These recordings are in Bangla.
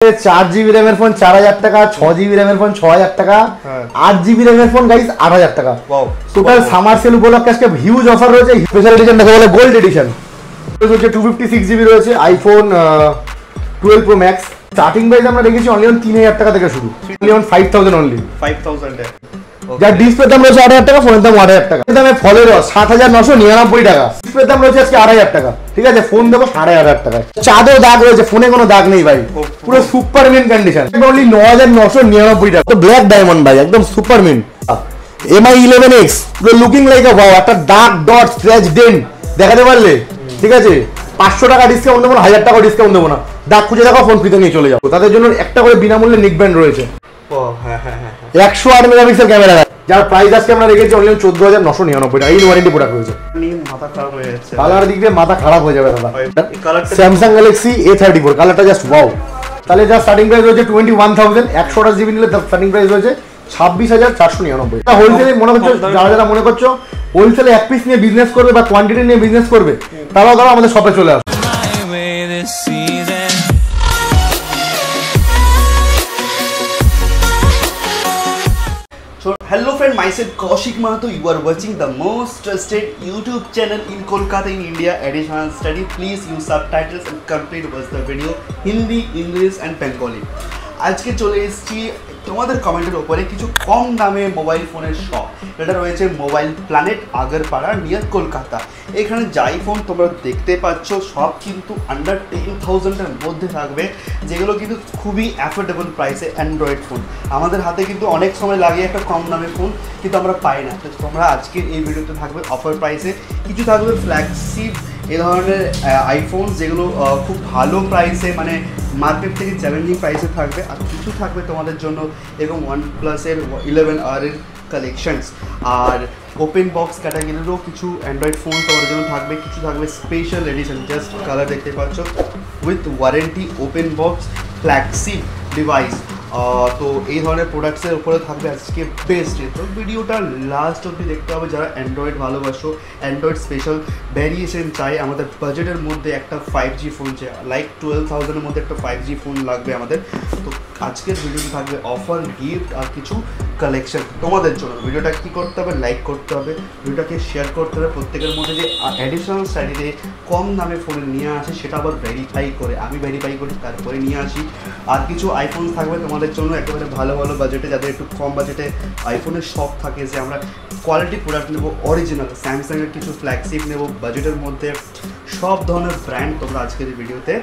4GB रैम फोन 4000 টাকা, 6GB रैम फोन 6000 টাকা, 8GB रैम फोन गाइस 8000 টাকা। টোটাল সামার সেল উপলক্ষে আজকে হিউজ অফার রয়েছে। স্পেশাল এডিশন দেখো বলে গোল্ড এডিশন রয়েছে 256GB রয়েছে iPhone 12 pro max. Starting price আমরা রেখেছি অনলি 3000 টাকা থেকে শুরু, অনলি 5000 অনলি 5000 এ। যার ডিসপ্লে দাম রয়েছে 8000 টাকা, ফোনের দাম 8000 টাকা, দামে ফলের 7999 টাকা, ডিসপ্লে দাম রয়েছে আজকে 8000 টাকা। ঠিক আছে, ফোন দেবো 8500 টাকায়। চাঁদেও দাগ রয়েছে, ফোনে কোনো দাগ নেই ভাই, পুরো সুপার মিন্ট কন্ডিশন, অনলি 9999 টাকা। তো ব্ল্যাক ডায়মন্ড ভাই, একদম সুপার মিন্ট। MI 11X পুরো লুকিং লাইক আ ওয়াও, একটা দাগ ডট স্ক্র্যাচ ডেন্ট দেখাতে পারলে ঠিক আছে 500 টাকা ডিসকাউন্ট দেবো না, 1000 টাকা ডিসকাউন্ট দেবো না, দাগ খুঁজে দেখো ফোন ফ্রিতে নিয়ে চলে যাবো। তাদের জন্য একটা করে বিনামূল্যে নিক ব্যান্ড রয়েছে। 108 মেগাপিক্সেল ক্যামেরা, যার প্রাইস আজকে আমরা রেখেছি অনলি 14999 টাকা। এই ওয়ারেন্টি প্রোডাক্ট রয়েছে, মাথা খারাপ হয়ে যাচ্ছে, কালার দিক দিয়ে মাথা খারাপ হয়ে যাবে দাদা। স্যামসাং গ্যালাক্সি A34 কালারটা জাস্ট ওয়াও। তাহলে যা স্টার্টিং প্রাইস রয়েছে 21000, 128GB নিলে স্টার্টিং প্রাইস রয়েছে 26499। হোলসেলে মনে করছো, যারা মনে করছো হোলসেলে এক পিস নিয়ে বিজনেস করবে বা কোয়ান্টিটি নিয়ে বিজনেস করবে, তারাও আমাদের শপে চলে আসবে। So hello friend, myself Kaushik Mahato. You are watching the most trusted YouTube channel in Kolkata in India, Additional Study. Please use subtitles and complete watch the video Hindi, English and Bengali. আজকে চলে এসেছি তোমাদের কমেন্টের উপরে কিছু কম দামে মোবাইল ফোনের শপ। এটা রয়েছে mobile planet Agarpara near Kolkata. এখানে যাই ফোন তোমরা দেখতে পাচ্ছ সব কিন্তু আন্ডার 10,000-এর মধ্যে থাকবে, যেগুলো কিন্তু খুবই অ্যাফোর্ডেবল প্রাইসে অ্যান্ড্রয়েড ফোন। আমাদের হাতে কিন্তু অনেক সময় লাগে একটা কম দামে ফোন, কিন্তু আমরা পাই না। তো তোমরা আজকের এই ভিডিওতে থাকবে অফার প্রাইসে, কিছু থাকবে ফ্ল্যাগশিপ এ ধরনের আইফোন যেগুলো খুব ভালো প্রাইসে, মানে মার্কেট থেকে চ্যালেঞ্জিং প্রাইসে থাকবে, আর কিছু থাকবে তোমাদের জন্য এবং OnePlus-এর 11R এর কালেকশনস, আর ওপেন বক্স ক্যাটাগরিরও কিছু অ্যান্ড্রয়েড ফোন তোমাদের জন্য থাকবে, কিছু থাকবে স্পেশাল এডিশন, জাস্ট কালার দেখতে পাচ্ছ, with warranty, open box, flagship device. তো এই ধরনের প্রোডাক্টসের উপরে থাকবে আজকে বেস্ট। তো ভিডিওটা লাস্ট অবধি দেখতে হবে যারা অ্যান্ড্রয়েড ভালোবাসো, অ্যান্ড্রয়েড স্পেশাল ভ্যারিয়েশন চাই, আমাদের বাজেটের মধ্যে একটা 5G ফোন চাই, লাইক 12,000-এর মধ্যে একটা 5G ফোন লাগবে আমাদের। তো আজকের ভিডিওটি থাকবে অফার, গিফট আর কিছু কালেকশন তোমাদের জন্য। ভিডিওটা কী করতে হবে, লাইক করতে হবে, ভিডিওটাকে শেয়ার করতে হবে, প্রত্যেকের মধ্যে যে অ্যাডিশনাল স্টাডিতে কম দামে ফোন নিয়ে আসে সেটা আবার ভেরিফাই করে, আমি ভেরিফাই করি তারপরে নিয়ে আসি। আর কিছু আইফোন থাকবে তোমাদের জন্য একেবারে ভালো ভালো বাজেটে, যাদের একটু কম বাজেটে আইফোনের শখ থাকে যে আমরা কোয়ালিটি প্রোডাক্ট নেবো, অরিজিনাল স্যামসাংয়ের কিছু ফ্ল্যাগশিপ নেবো বাজেটের মধ্যে, সব ধরনের ব্র্যান্ড তোমরা আজকের এই ভিডিওতে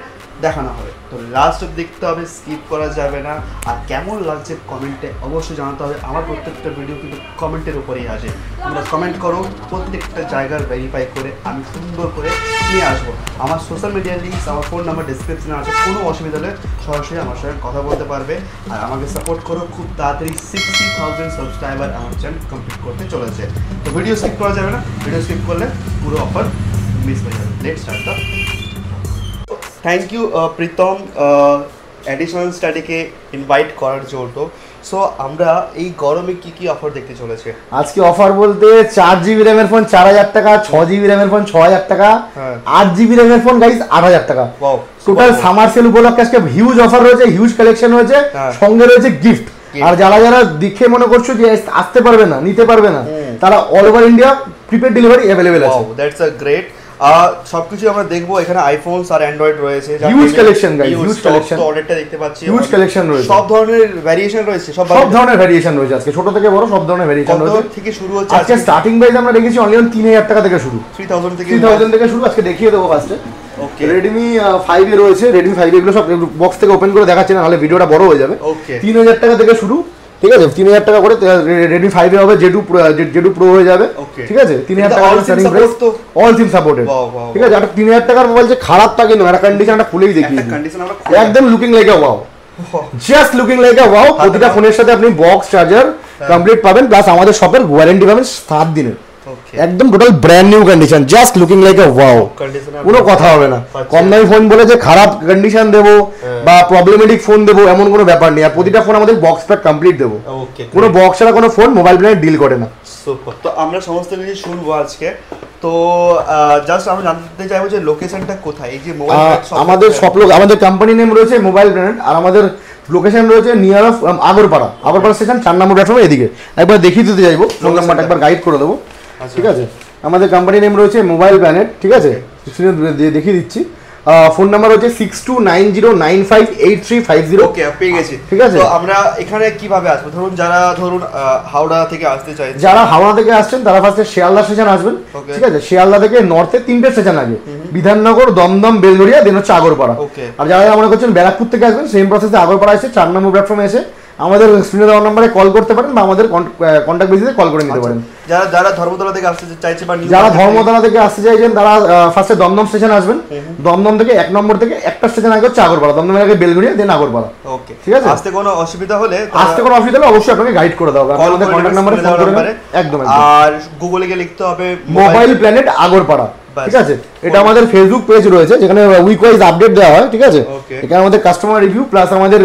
দেখানো হবে। তো লাস্ট দেখতে হবে, স্কিপ করা যাবে না। আর কেমন লাগছে কমেন্টে অবশ্যই জানাতে হবে। আমার প্রত্যেকটা ভিডিও কিন্তু কমেন্টের উপরেই আসে, তোমরা কমেন্ট করো, প্রত্যেকটা জায়গার ভেরিফাই করে আমি সুন্দর করে নিয়ে আসবো। আমার সোশ্যাল মিডিয়ার লিঙ্কস, আমার ফোন নাম্বার ডিসক্রিপশনে আছে, কোনো অসুবিধা হলে সরাসরি আমার সঙ্গে কথা বলতে পারবে। আর আমাকে সাপোর্ট করো, খুব তাড়াতাড়ি 60,000 সাবস্ক্রাইবার আমার চ্যানেল কমপ্লিট করতে চলেছে। তো ভিডিও স্কিপ করা যাবে না, ভিডিও স্কিপ করলে পুরো অফার মিস হয়ে যাবে। Let's start the. Thank you Pritam additional স্টাডিকে ইনভাইট করার জন্য। সো আমরা এই গরমে কি কি অফার দেখতে চলেছে আজকে? অফার বলতে 4GB র‍্যামের ফোন 4000 টাকা, 6GB র‍্যামের ফোন 6000 টাকা, 8GB র‍্যামের ফোন গাইস 8000 টাকা। ওয়াও, টোটাল সামার সেল উপলক্ষে আজকে হিউজ অফার রয়েছে, হিউজ কালেকশন রয়েছে, সঙ্গে রয়েছে গিফট। আর যারা যারা দেখে মনে করছো যে আসতে পারবে না, নিতে পারবে না, তারা all over India prepaid delivery available আছে। That's a great. সবকিছু আমরা দেখবো, এখানে আইফোনস আর অ্যান্ড্রয়েড রয়েছে, huge collection guys, huge collection, তো অর্ডারটা দেখতে পাচ্ছি, হিউজ কালেকশন রয়েছে, সব ধরনের ভ্যারিয়েশন রয়েছে, সব ধরনের ভ্যারিয়েশন রয়েছে আজকে, ছোট থেকে বড় সব ধরনের ভ্যারিয়েশন রয়েছে। থেকে শুরু হচ্ছে আজকে স্টার্টিং প্রাইস আমরা রেখেছি অনলি 3000 টাকা থেকে শুরু, 3000 থেকে শুরু। আজকে দেখিয়ে দেবো ফার্স্টে। ওকে, Redmi 5 এ রয়েছে, Redmi 5 এগুলো সব বক্স থেকে ওপেন করে দেখাচ্ছি না, নাহলে ভিডিওটা বড় হয়ে যাবে। 3000 টাকা থেকে শুরু, ঠিক আছে, 3000 টাকা করে Redmi 5 এ হবে, J2 Pro হয়ে যাবে, ঠিক আছে। 3000 টাকা starting price, all SIM supported, ঠিক আছে। আর 3000 টাকার মোবাইল যে খারাপ থাকে না, এটা কন্ডিশনটা খুলেই দেখিয়ে দিই, একদম looking like a wow, just looking like a wow. প্রতিটা ফোনের সাথে আপনি বক্স, চার্জার কমপ্লিট পাবেন, প্লাস আমাদের শপের ওয়ারেন্টি পাবেন 7 দিনের, একদম total brand new condition, just looking like a wow, কোনো কথা হবে না। কম দামি ফোন বলে যে খারাপ কন্ডিশন দেবো বা প্রবলেমেটিক ফোন দেবো এমন কোনো ব্যাপার নেই। আর প্রতিটা ফোন আমাদের বক্স প্যাক কমপ্লিট দেবো, কোনো বক্স ছাড়া কোনো ফোন মোবাইল ব্র্যান্ড ডিল করে না। তো আমরা সমস্ত কিছু শুনবো আজকে। তো তো জাস্ট আমরা জানতে চাইবো যে লোকেশনটা কোথায়, এই যে মোবাইল আমাদের সব লোক, আমাদের কোম্পানি নেম রয়েছে মোবাইল ব্র্যান্ড, আর আমাদের লোকেশন রয়েছে নিয়ার অফ আগরপাড়া স্টেশন 4 নম্বর প্ল্যাটফর্মে। এদিকে একবার দেখিয়ে দিতে চাইবো, ফোন নাম্বারটা একবার গাইড করে দেবো, ঠিক আছে? আমাদের কোম্পানি নেম রয়েছে মোবাইল প্ল্যানেট, ঠিক আছে? দেখিয়ে দিচ্ছি। ফোন নাম্বার হচ্ছে 6290958350। ওকে, পেয়ে গেছি, ঠিক আছে? তো আমরা এখানে কিভাবে আসবো? যারা হাওড়া থেকে আসতে চাই, যারা হাওড়া থেকে আসছেন তারা ফার্স্টে শিয়ালদা স্টেশন আসবেন, ঠিক আছে? শিয়ালদা থেকে নর্থে 3টে স্টেশন আগে, বিধাননগর, দমদম, বেলঘরিয়া, দেন হচ্ছে আগরপাড়া। আর যারা মনে করছেন ব্যারাকপুর থেকে আসবেন, সেম প্রসেসে আগরপাড়া এসে 4 নম্বর প্ল্যাটফর্মে এসে আমাদের স্ক্রিনে দেওয়া নম্বরে কল করতে পারেন বা আমাদের কন্ট্যাক্ট বেসিসে কল করে নিতে পারেন। যারা ধর্মতলা থেকে আসতে চাইছে বা যারা ধর্মতলা থেকে আসতে চাইছেন তারা ফার্স্টে দমদম স্টেশন আসবেন, দমদম থেকে 1 নম্বর থেকে একটা স্টেশন আগে হচ্ছে আগরপাড়া, দমদমের আগে বেলঘরিয়া, দেন আগরপাড়া। ওকে, ঠিক আছে? আসতে কোনো অসুবিধা হলে অবশ্যই আপনাকে গাইড করে দেওয়া হবে, আমাদের কন্ট্যাক্ট নম্বরে ফোন করবেন। একদম। আর গুগলে গিয়ে লিখতে হবে মোবাইল প্ল্যানেট আগরপাড়া, ঠিক আছে? এটা আমাদের ফেসবুক পেজ রয়েছে যেখানে উইক ওয়াইজ আপডেট দেওয়া হয়, ঠিক আছে? এখানে আমাদের কাস্টমার রিভিউ প্লাস আমাদের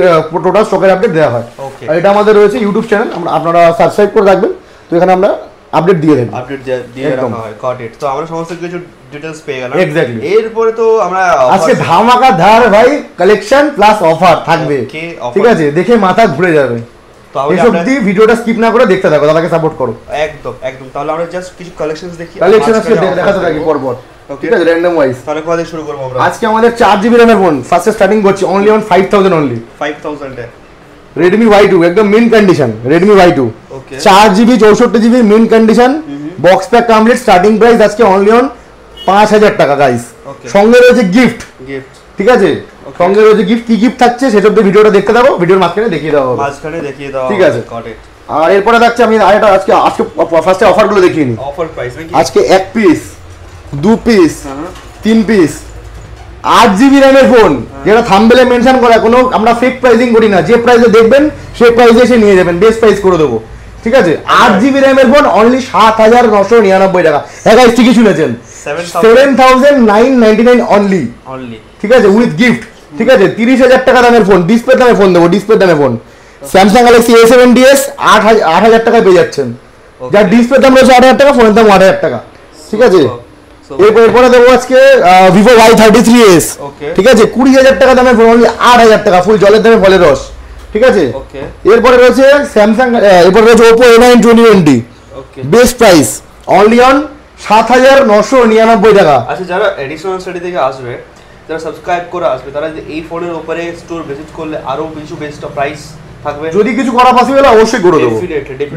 টোটাল স্টকের আপডেট দেওয়া হয়। আর এটা আমাদের রয়েছে ইউটিউব চ্যানেল, আপনারা সাবস্ক্রাইব করে রাখবেন, তো এখানে আমরা আপডেট দিয়ে দেব, আপডেট দিয়ে রাখা হয়। Got it. তো আমরা সমস্ত কিছু ডিটেইলস পেয়ে গেলাম। এক্স্যাক্টলি। এরপরে তো আমরা আজকে ধামাকা ধার ভাই, কালেকশন প্লাস অফার থাকবে, ঠিক আছে? দেখে মাথা ঘুরে যাবে। এসব দিয়ে ভিডিওটা স্কিপ না করে দেখতে থাকো, দাদাকে সাপোর্ট করো। একদম একদম। তাহলে আমরা জাস্ট কিছু কালেকশনস দেখি, কালেকশন আজকে দেখাতে থাকি পর পর, ঠিক আছে? Random wise. তাহলে কোথা থেকে শুরু করব আমরা? আজকে আমাদের 4GB RAM এর ফোন ফার্স্টে স্টার্টিং করছি only on 5000 only. 5000 A Redmi Y2 একদম মিন কন্ডিশন, Redmi Y2 ওকে, 4GB 64GB mint condition, box pack complete, starting price আজকে অনলি অন 5000 টাকা গাইস। সঙ্গে রয়েছে গিফট, ঠিক আছে? সঙ্গে রয়েছে গিফট। কি গিফট থাকছে সেসব দিয়ে ভিডিওটা দেখতে থাকো, ভিডিওর মাঝখানে দেখিয়ে দেওয়া হবে, ঠিক আছে? আর এরপরে থাকছে, আমি আরেকটা আজকে ফার্স্টে অফারগুলো দেখিয়ে নিই। অফার প্রাইস নাকি? আজকে 1 piece, 2 piece, 3 piece 8GB RAM এর ফোন, যেটা থাম্বনেলে মেনশন করা, কোনো আমরা ফেক প্রাইসিং করি না, যে প্রাইসে দেখবেন সেই প্রাইসে এসে নিয়ে যাবেন, বেস্ট প্রাইস করে দেবো, ঠিক আছে? 8GB RAM এর ফোন অনলি 7999 টাকা। হ্যাঁ গাইস, ঠিকই শুনেছেন, 7999 অনলি, ঠিক আছে? উইথ গিফট, ঠিক আছে? 30,000 টাকা দামের ফোন, ডিসপ্লে দামে ফোন দেবো, ডিসপ্লে দামে ফোন। স্যামসাং গ্যালাক্সি A70s 8000 টাকায় পেয়ে যাচ্ছেন, যার ডিসপ্লে দাম রয়েছে 8000 টাকা, ফোনের দাম 8000 টাকা, ঠিক আছে? এরপরে দেবো আজকে Vivo Y33s, ঠিক আছে? 20,000 টাকা দামের ফোন, অনলি 8000 টাকা, ফুল জলের দামে ফলের রস, ঠিক আছে? এরপরে রয়েছে স্যামসাং, এরপরে রয়েছে Oppo A9 2020, best price only on 7999 টাকা। আচ্ছা, যারা এডিশনাল স্টাডি থেকে আসবে, যারা সাবস্ক্রাইব করে আসবে, তারা যে এই ফোনের উপরে স্টোর ভিজিট করলে আরো কিছু বেস্ট প্রাইস থাকবে, যদি কিছু করা পসিবল অবশ্যই করে দেবো,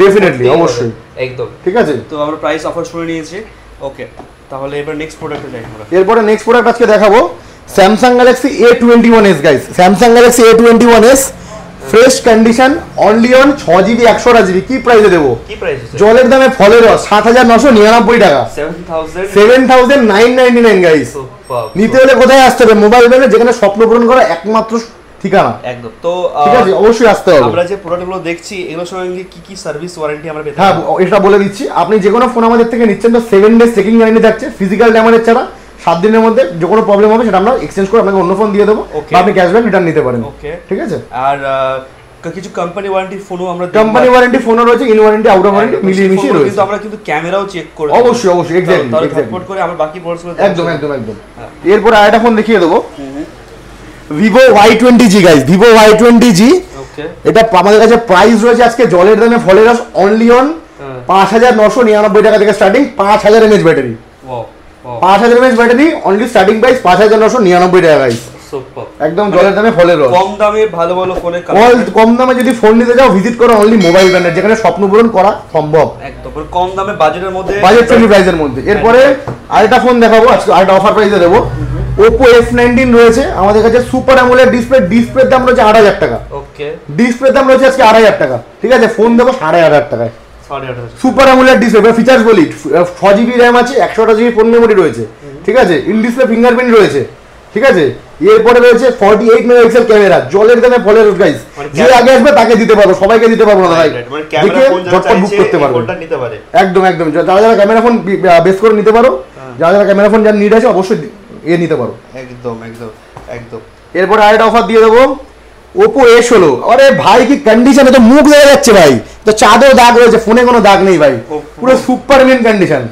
ডেফিনেটলি, অবশ্যই, একদম, ঠিক আছে? তো আমরা প্রাইস অফার শুনে নিয়েছি। ওকে, তাহলে এবার নেক্সট প্রোডাক্টে যাই আমরা। এরপরে নেক্সট প্রোডাক্ট আজকে দেখাবো Samsung Galaxy A21s guys. Samsung Galaxy A21s fresh condition, only on 6GB 128GB। কি প্রাইসে দেবো? কি প্রাইস? জলের দামে ফলের রস, 7999 টাকা, 7999 গাইস। নিতে হলে কোথায় আসতে হবে? মোবাইল ব্র্যান্ডে, যেখানে স্বপ্ন পূরণ করা একমাত্র ঠিকানা, একদম। তো ঠিক আছে, অবশ্যই আসতে হবে। আমরা যে প্রোডাক্টগুলো দেখছি, এগুলোর সঙ্গে কি কি সার্ভিস ওয়ারেন্টি আমরা পেতে? হ্যাঁ, এটা বলে দিচ্ছি, আপনি যে কোনো ফোন আমাদের থেকে নিচ্ছেন তো 7 ডেজ চেকিং গ্যারান্টি থাকছে, ফিজিক্যাল ড্যামেজ ছাড়া 7 দিনের মধ্যে যে কোনো প্রবলেম হবে সেটা আমরা এক্সচেঞ্জ করে আপনাকে অন্য ফোন দিয়ে দেবো, বা আপনি ক্যাশব্যাক রিটার্ন নিতে পারেন, ঠিক আছে? আর কিছু কোম্পানি ওয়ারেন্টি ফোনও আমরা, কোম্পানি ওয়ারেন্টি ফোনও রয়েছে, ইন ওয়ারেন্টি, আউট ওয়ারেন্টি মিলিয়ে মিশিয়ে রয়েছে, কিন্তু আমরা কিন্তু ক্যামেরাও চেক করে অবশ্যই, এক্স্যাক্টলি, রিপোর্ট করে আমরা বাকি প্রোডাক্টগুলো একদম। এরপর আরেকটা ফোন দেখিয়ে দেবো, Vivo Y20G guys, Vivo Y20G। এটা আমাদের কাছে প্রাইস রয়েছে আজকে জলের দামে ফলের রস, অনলি অন 5999 টাকা থেকে starting, 5000 mAh battery, 5000 mAh battery, only starting price 5999 টাকা গাইস। একদম জলের দামে ফলের রস, কম দামে ভালো ভালো ফোনের, কম দামে যদি ফোন নিতে যাও ভিজিট করো অনলি মোবাইল ব্র্যান্ডের, যেখানে স্বপ্ন পূরণ করা সম্ভব, একদম কম দামে, বাজেটের মধ্যে, বাজেট ফ্রেন্ডলি প্রাইসের মধ্যে। এরপরে আরেকটা ফোন দেখাবো আজকে, আরেকটা অফার প্রাইসে দেবো। Oppo F19 রয়েছে আমাদের কাছে, সুপার অ্যামোলেড ডিসপ্লে, ডিসপ্লের দাম রয়েছে 8000 টাকা, ওকে? ডিসপ্লের দাম রয়েছে আজকে 8000 টাকা, ঠিক আছে? ফোন দেবো 8500 টাকায়, সুপার অ্যামোলেড ডিসপ্লে। ফিচার্স বলি, 6GB RAM আছে, 128GB ফোন মেমোরি রয়েছে, ঠিক আছে? ইন ডিসপ্লে ফিঙ্গারপ্রিন্ট রয়েছে, ঠিক আছে? এরপরে রয়েছে 48 মেগাপিক্সেল ক্যামেরা, জলের দামে ফলের রস গাইস। যে আগে আসবে তাকে দিতে পারবো, সবাইকে দিতে পারবো না ভাই, দেখে ঝটপট বুক করতে পারবো, একদম। যারা যারা ক্যামেরা ফোন বেস করে নিতে পারো, যারা যারা ক্যামেরা ফোন যার নিড আছে অবশ্যই নিতে পারো, একদম। এরপরে আরেকটা অফার দিয়ে দেবো, Oppo A16। আরে ভাই কি কন্ডিশন, তো মুখ দেখা যাচ্ছে ভাই, তো চাঁদেও দাগ রয়েছে, ফোনে কোনো দাগ নেই ভাই, পুরো super mint condition,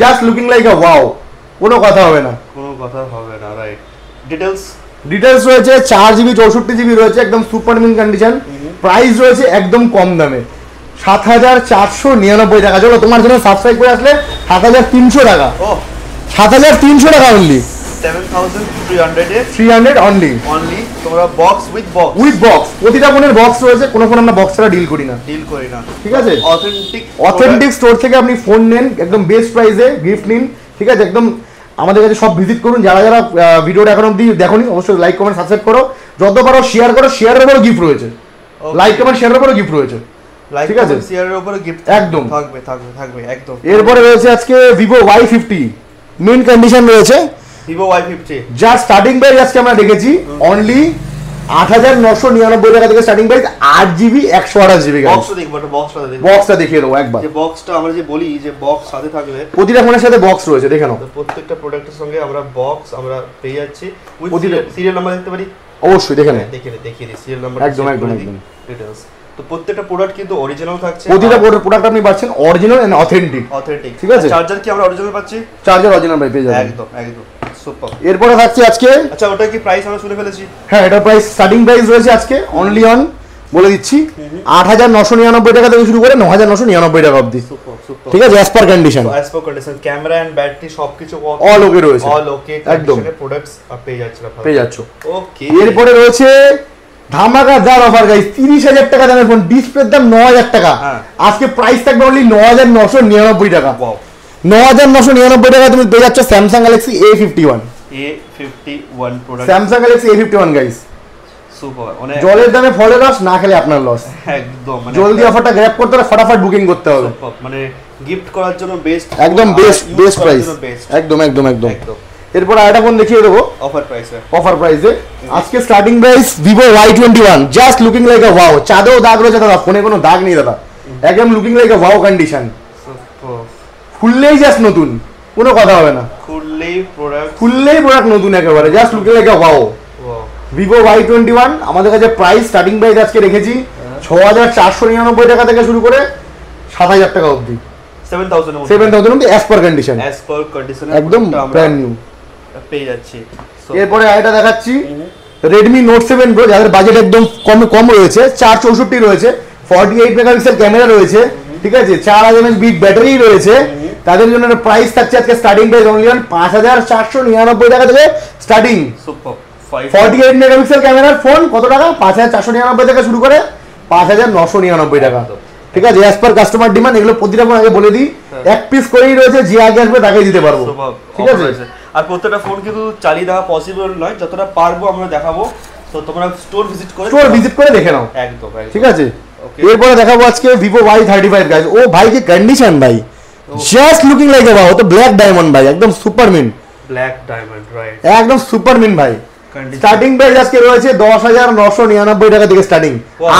just looking like a wow, কোনো কথা হবে না, রাইট। ডিটেলস রয়েছে 4GB 64GB রয়েছে, একদম সুপার মিন কন্ডিশন। প্রাইস রয়েছে একদম কম দামে 7,499 টাকা। চলো তোমার জন্য সাবস্ক্রাইব করে আসলে 7,300 টাকা, 7,300 টাকা অনলি, 7,300 অনলি তোমরা বক্স উইথ বক্স। প্রতিটা ফোনের বক্স রয়েছে, কোনো ফোন আমরা বক্স ছাড়া ডিল করি না, ঠিক আছে? অথেন্টিক স্টোর থেকে আপনি ফোন নেন একদম বেস্ট প্রাইসে, গিফট নিন, ঠিক আছে? একদম আমাদের কাছে সব ভিজিট করুন। যারা যারা ভিডিওটা এখন অবধি দেখোনি অবশ্যই লাইক কমেন্ট সাবস্ক্রাইব করো, যত পারো শেয়ার করো, শেয়ারের উপরও গিফট রয়েছে, লাইক কমেন্ট শেয়ারের উপরও গিফট রয়েছে, ঠিক আছে? শেয়ারের উপরে গিফট একদম থাকবে একদম। এরপরে রয়েছে আজকে Vivo Y50 মেইন কন্ডিশন রয়েছে, Vivo Y50 যা স্টার্টিং প্রাইস আজকে আমরা দেখেছি অনলি 8,999 টাকা থেকে স্টার্টিং প্রাইস, 8GB 128GB। বক্সটা দেখিয়ে দেবো একবার। যে বক্সটা আমরা যে বলি যে বক্স সাথে থাকবে, প্রতিটা ফোনের সাথে বক্স রয়েছে, দেখে নাও। প্রত্যেকটা প্রোডাক্টের সঙ্গে আমরা বক্স আমরা পেয়ে যাচ্ছি। সিরিয়াল নাম্বার দেখতে পারি, অবশ্যই দেখে নাও, দেখিয়ে দিই সিরিয়াল নাম্বার একদম ডিটেইলস। তো প্রত্যেকটা প্রোডাক্ট কিন্তু অরিজিনাল থাকছে, প্রতিটা প্রোডাক্ট আপনি পাচ্ছেন অরিজিনাল এন্ড অথেন্টিক, ঠিক আছে? চার্জার কি আমরা অরিজিনাল পাচ্ছি? চার্জার অরিজিনাল ভাই পেয়ে যাবেন, একদম সুপার। এরপরে থাকছে আজকে, আচ্ছা ওটা কি প্রাইস আমরা শুনে ফেলেছি? হ্যাঁ, এটা প্রাইস স্টার্টিং প্রাইস রয়েছে আজকে অনলি অন বলে দিচ্ছি 8,999 টাকা থেকে শুরু করে 9,999 টাকা অবধি, ঠিক আছে? As per condition, camera and battery সবকিছু অল ওকে রয়েছে, অল ওকে একদম প্রোডাক্টস পেয়ে যাচ্ছ। ওকে, এরপরে রয়েছে ধামাকাদার অফার গাইস, 30,000 টাকা দামের ফোন, ডিসপ্লের দাম 9,000 টাকা, আজকে প্রাইস থাকবে অনলি 9,999 টাকা। 9,999 টাকা তুমি পেয়ে যাচ্ছ Samsung Galaxy A51 product, Samsung Galaxy A51 guys, super. মানে জলের দামে ফলের রস, না খেলে আপনার লস, একদম। মানে জলদি অফারটা গ্র্যাব করতে হবে, ফটাফট বুকিং করতে হবে, মানে গিফট করার জন্য বেস্ট, একদম বেস্ট প্রাইস, একদম। এরপর আরেকটা ফোন দেখিয়ে দেবো অফার প্রাইসে। আজকে starting price Vivo Y21, just looking like a wow. চাঁদেও দাগ রয়েছে দাদা, ফোনে কোনো দাগ নেই দাদা, একদম looking like a wow condition. খুললেই জাস্ট নতুন, কোনো কথা হবে না, খুললেই প্রোডাক্ট নতুন একেবারে, just looking like a wow. Vivo Y21 আমাদের কাছে প্রাইস স্টার্টিং প্রাইস আজকে রেখেছি 6,499 টাকা থেকে শুরু করে 7,000 টাকা অবধি, 7,000 অবধি অ্যাজ পার কন্ডিশন, একদম ব্র্যান্ড নিউ পেয়ে যাচ্ছি। এরপরে আরেকটা দেখাচ্ছি Redmi Note 7 Pro, যাদের বাজেট একদম কম রয়েছে, 464 রয়েছে, 48 মেগাপিক্সেল ক্যামেরা রয়েছে, ঠিক আছে? 4000 mAh বিগ ব্যাটারি রয়েছে, তাদের জন্য প্রাইস থাকছে আজকে স্টার্টিং প্রাইস অনলি 5,499 টাকা থেকে স্টার্টিং। 48 মেগাপিক্সেল ক্যামেরার ফোন কত টাকা? 5,499 থেকে শুরু করে 5,999 টাকা, ঠিক আছে? অ্যাজ পার কাস্টমার ডিমান্ড। এগুলো প্রতিটা ফোন আগে বলে দিই, এক পিস করেই রয়েছে, যে আগে আসবে তাকেই দিতে পারবো, ঠিক আছে? আর প্রত্যেকটা ফোন কিন্তু চালিয়ে দেওয়া পসিবল নয়, যতটা পারবো আমরা দেখাবো, তো তোমরা স্টোর ভিজিট করে দেখে নাও, একদম, ঠিক আছে? এরপরে দেখাবো আজকে Vivo Y35 গাইস। ও ভাই কি কন্ডিশন ভাই, just looking like a wow. তো ব্ল্যাক ডায়মন্ড ভাই, একদম সুপার মিন, রাইট, একদম সুপার মিন ভাই। স্টার্টিং প্রাইস আজকে রয়েছে 10,999 টাকা থেকে starting,